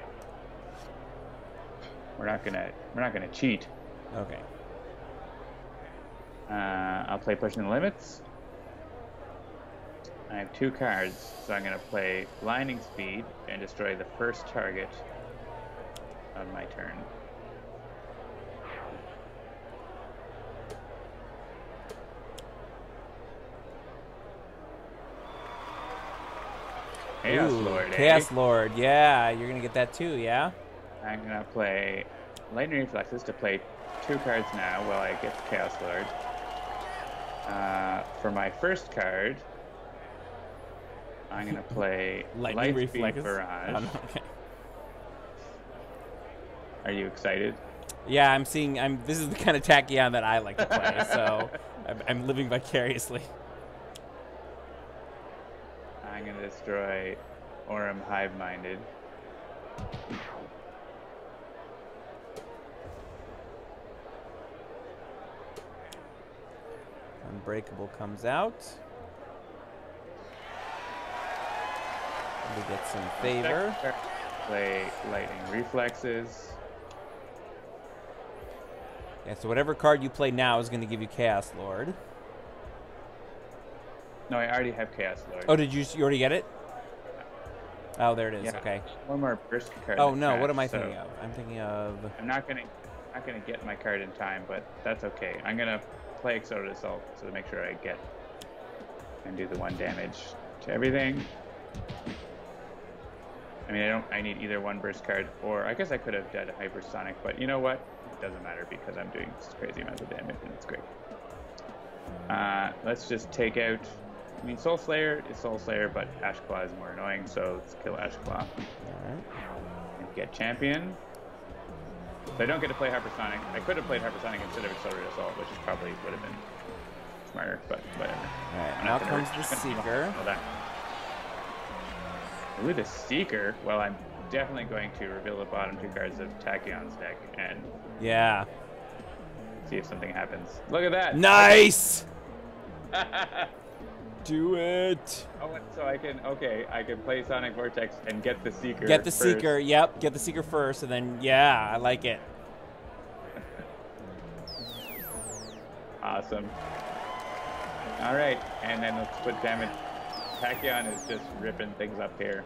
We're not gonna cheat. Okay. I'll play Pushing the Limits. I have 2 cards, so I'm gonna play Blinding Speed and destroy the first target on my turn. Chaos Ooh, Lord, Chaos Lord, yeah, you're gonna get that too, yeah? I'm gonna play Lightning Reflexes to play 2 cards now while I get the Chaos Lord. For my first card, I'm gonna play Lightning Lightspeed Reflexes. Barrage. Oh, no, okay. Are you excited? Yeah, this is the kind of Tachyon that I like to play, so I'm living vicariously. I'm gonna destroy Aurum Hive-Minded. Unbreakable comes out. We get some favor. Play Lightning Reflexes. Yeah, so whatever card you play now is going to give you Chaos Lord. No, I already have Chaos Lord. Oh, you already get it? Oh, there it is. Yeah. Okay. One more burst card. Oh in no, trash, what am I so thinking of? I'm thinking of. I'm not gonna get my card in time, but that's okay. I'm gonna play Exodus Assault so to make sure I get and do the 1 damage to everything. I mean, I need either 1 burst card, or I guess I could have done a hypersonic, but you know what? It doesn't matter because I'm doing this crazy amount of damage and it's great. Let's just take out. I mean, Soul Slayer is Soul Slayer, but Ash Claw is more annoying, so let's kill Ash Claw. Alright. And get Champion. So I don't get to play Hypersonic. I could have played Hypersonic instead of Accelerated Assault, which is probably would have been smarter, but whatever. Alright, now comes the Seeker. Ooh, the Seeker. Well, I'm definitely going to reveal the bottom 2 cards of Tachyon's deck and Yeah. see if something happens. Look at that! Nice! Do it! Oh, so I can play Sonic Vortex and get the Seeker. Get the first. Seeker, yep. Get the Seeker first, and then, yeah, I like it. Awesome. Alright, and then let's put damage. Tachyon is just ripping things up here.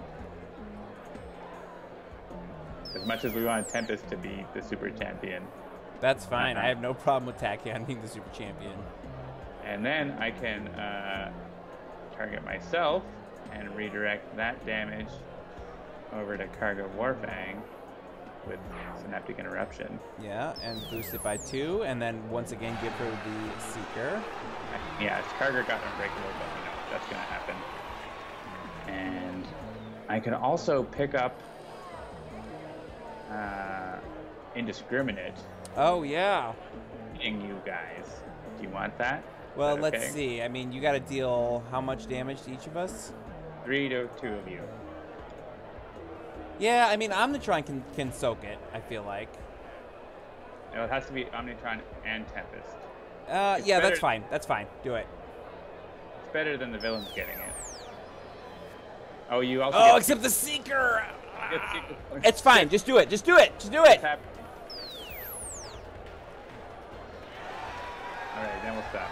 As much as we want Tempest to be the super champion. That's fine. I have no problem with Tachyon being the super champion. And then I can target myself and redirect that damage over to Kaargra Warfang with Synaptic Interruption. Yeah, and boost it by 2, and then once again give her the Seeker. Yeah, Kaargra got Unbreakable, but you know, that's going to happen. And I can also pick up Indiscriminate. Oh, yeah. Hitting you guys. Do you want that? Well, okay? let's see. I mean, you got to deal how much damage to each of us? 3 to 2 of you. Yeah, I mean, Omnitron can soak it, I feel like. No, it has to be Omnitron and Tempest. Yeah, that's fine. That's fine. Do it. It's better than the villains getting it. Oh, you also Oh, except the Seeker! get Seeker. It's fine. Just do it. Just do it. Just do it. Alright, then we'll stop.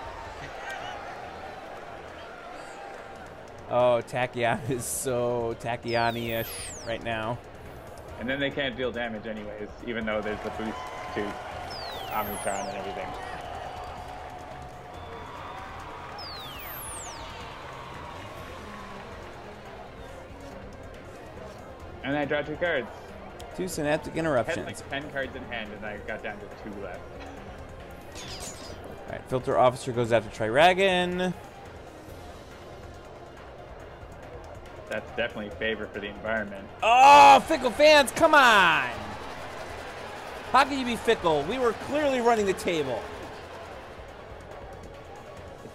Oh, Tachyon is so Tachyon-ish right now. And then they can't deal damage anyways, even though there's the boost to Omnitron and everything. And I draw 2 cards. 2 Synaptic I Interruptions. had like 10 cards in hand and I got down to 2 left. Alright, Filter Officer goes after Triragon. That's definitely favor for the environment. Oh, Fickle fans, come on! How can you be fickle? We were clearly running the table.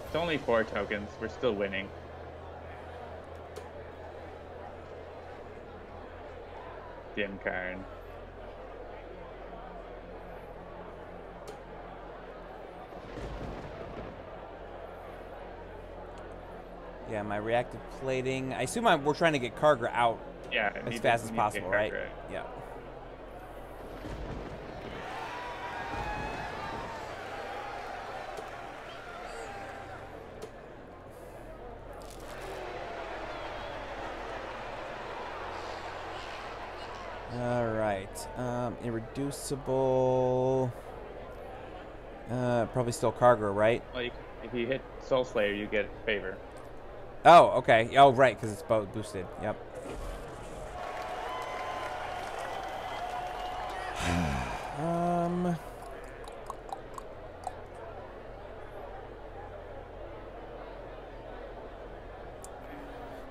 It's only 4 tokens. We're still winning. Dim Karn. Yeah, my reactive plating. I assume we're trying to get Kaargra out as fast as possible, right? Yeah. All right. Irreducible. Probably still Kaargra, right? Well, if you hit Soul Slayer, you get favor. Oh, okay. Oh, right, because it's both boosted. Yep.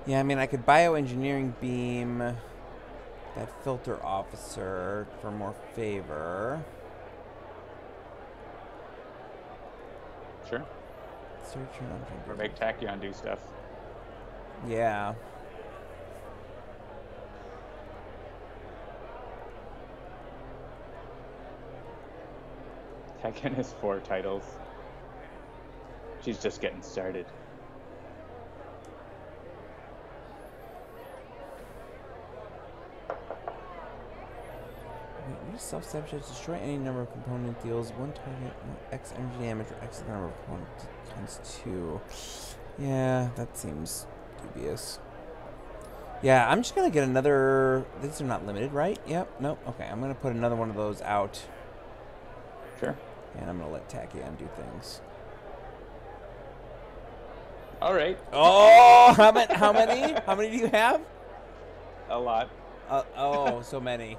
Yeah, I mean, I could bioengineering beam that filter officer for more favor. Sure. Search or make Tachyon do stuff. Yeah. Tachyon has 4 titles. She's just getting started. Self-sabotage, destroy any number of component deals 1 target, X energy damage, or X number of components times 2. Yeah, that seems dubious. Yeah, I'm just gonna get another. These are not limited, right? Yep. Nope. Okay, I'm gonna put another one of those out. Sure. And I'm gonna let Tachyon do things. All right. Oh, how many? How many? How many do you have? A lot. Oh, so many.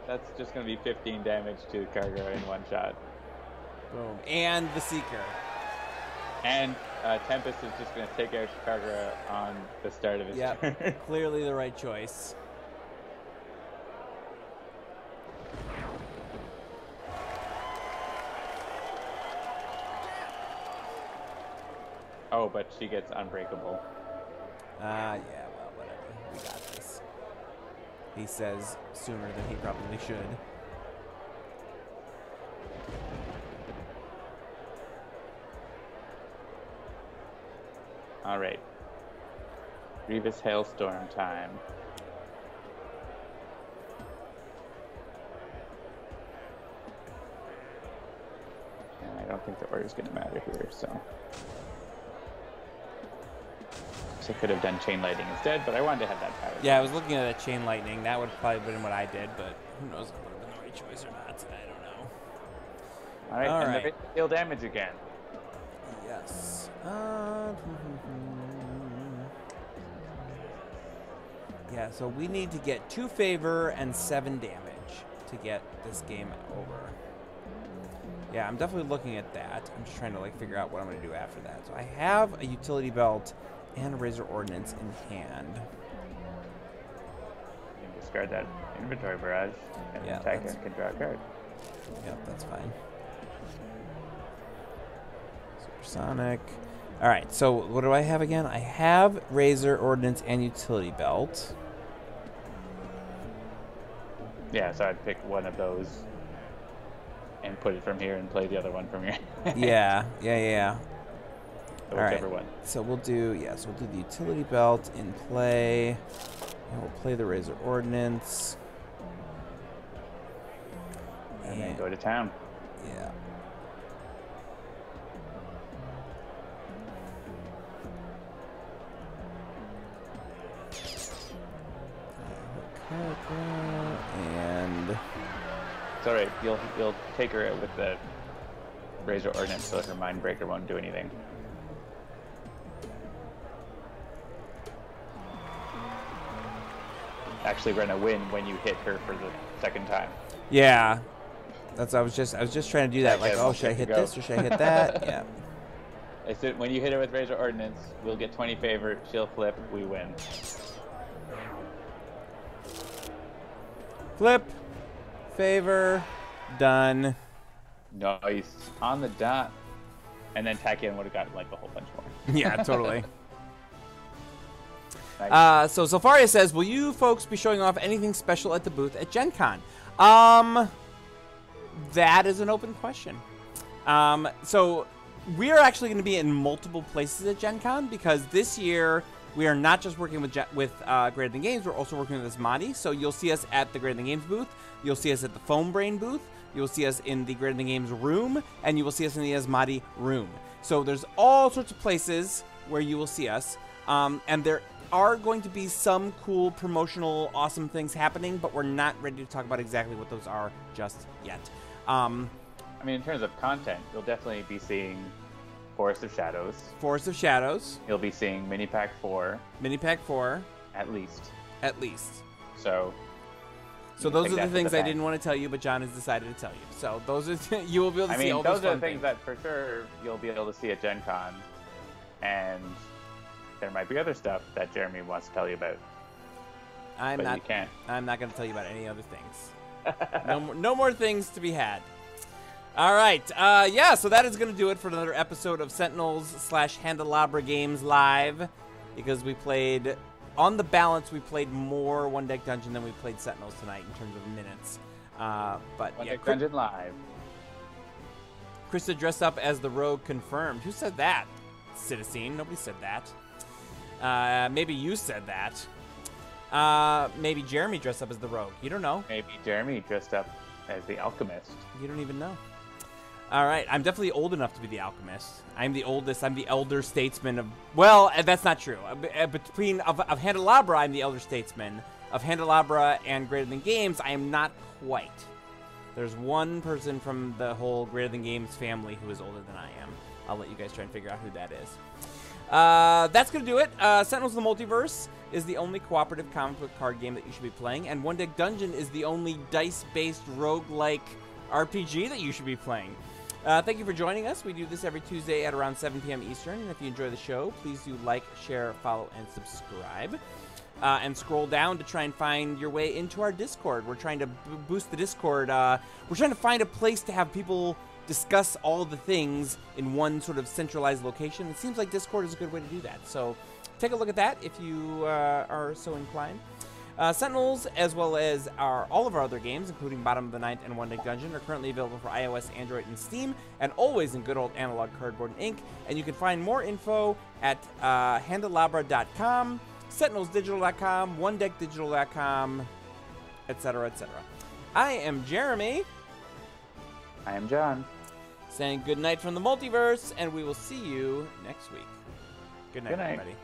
That's just going to be 15 damage to Kaargra in one shot. Boom. And the Seeker. And Tempest is just going to take out Kaargra on the start of his turn. Clearly the right choice. Oh, but she gets unbreakable. Yeah, well, whatever. We got this. He says sooner than he probably should. All right. Grievous Hailstorm time. And I don't think the order's going to matter here, so. I could have done Chain Lightning instead, but I wanted to have that power. Yeah, I was looking at that Chain Lightning. That would probably have been what I did, but who knows if it would have been the right choice or not. I don't know. All right, All and right. they deal damage again. Yes. Yeah, so we need to get 2 favor and 7 damage to get this game over. Yeah, I'm definitely looking at that. I'm just trying to like figure out what I'm going to do after that. So I have a utility belt and a Razor Ordnance in hand. You can discard that inventory barrage, and Yeah, attack and can draw a card. Yep, that's fine. Supersonic. All right, so what do I have again? I have Razor Ordnance and utility belt. Yeah, so I'd pick one of those and put it from here and play the other one from here. Yeah. So All whichever right. one. So we'll do the utility belt in play. And we'll play the Razor Ordnance. And then go to town. Yeah. And It's all right. You'll take her out with the Razor Ordnance so her Mindbreaker won't do anything. Actually, we're gonna win when you hit her for the second time. yeah, that's I was just trying to do that. Like, Okay, oh, well, should I good hit to go. this or should I hit that? Yeah. I said when you hit her with Razor Ordnance, we'll get 20 favor. She'll flip. We win. Flip, favor, done. Nice. On the dot. And then Tachyon would have gotten like a whole bunch more. Yeah, totally. Nice. So Zafaria says, will you folks be showing off anything special at the booth at Gen Con? That is an open question. So we are actually going to be in multiple places at Gen Con because this year we are not just working with Greater Than Games, we're also working with Asmadi. So you'll see us at the Greater Than Games booth, you'll see us at the Foam Brain booth, you'll see us in the Greater Than Games room, and you will see us in the Asmadi room. So there's all sorts of places where you will see us, and there are going to be some cool promotional awesome things happening, but we're not ready to talk about exactly what those are just yet. I mean, in terms of content, you'll definitely be seeing Forest of Shadows. Forest of Shadows. You'll be seeing Mini Pack 4. Mini Pack 4. At least. At least. So those are the things I didn't want to tell you, but John has decided to tell you. So those are you will be able to see all those those are fun the things that for sure you'll be able to see at Gen Con. And there might be other stuff that Jeremy wants to tell you about. I'm But not. you can't. I'm not going to tell you about any other things. No more things to be had. All right. Yeah. So that is going to do it for another episode of Sentinels / Handelabra Games Live, because we played. On the balance, we played more One Deck Dungeon than we played Sentinels tonight in terms of minutes. But One yeah, Deck Dungeon Live. Krista dressed up as the rogue confirmed. Who said that? Citizen. Nobody said that. Maybe you said that. Maybe Jeremy dressed up as the rogue. You don't know. Maybe Jeremy dressed up as the alchemist. You don't even know. All right. I'm definitely old enough to be the alchemist. I'm the oldest. I'm the elder statesman of... Well, that's not true. Between of Handelabra, I'm the elder statesman. Of Handelabra and Greater Than Games, I am not quite. There's one person from the whole Greater Than Games family who is older than I am. I'll let you guys try and figure out who that is. That's going to do it. Sentinels of the Multiverse is the only cooperative comic book card game that you should be playing, and One Deck Dungeon is the only dice-based roguelike RPG that you should be playing. Thank you for joining us. We do this every Tuesday at around 7 p.m. Eastern, and if you enjoy the show, please do like, share, follow, and subscribe. And scroll down to try and find your way into our Discord. We're trying to boost the Discord. We're trying to find a place to have people discuss all the things in one sort of centralized location. It seems like Discord is a good way to do that. So take a look at that if you are so inclined. Sentinels, as well as all of our other games, including Bottom of the Ninth and One Deck Dungeon, are currently available for iOS, Android, and Steam, and always in good old analog cardboard and ink. And you can find more info at handelabra.com, sentinelsdigital.com, onedeckdigital.com, etc., etc. I am Jeremy. I am John. Saying good night from the multiverse, and we will see you next week. Good night, Good night. everybody.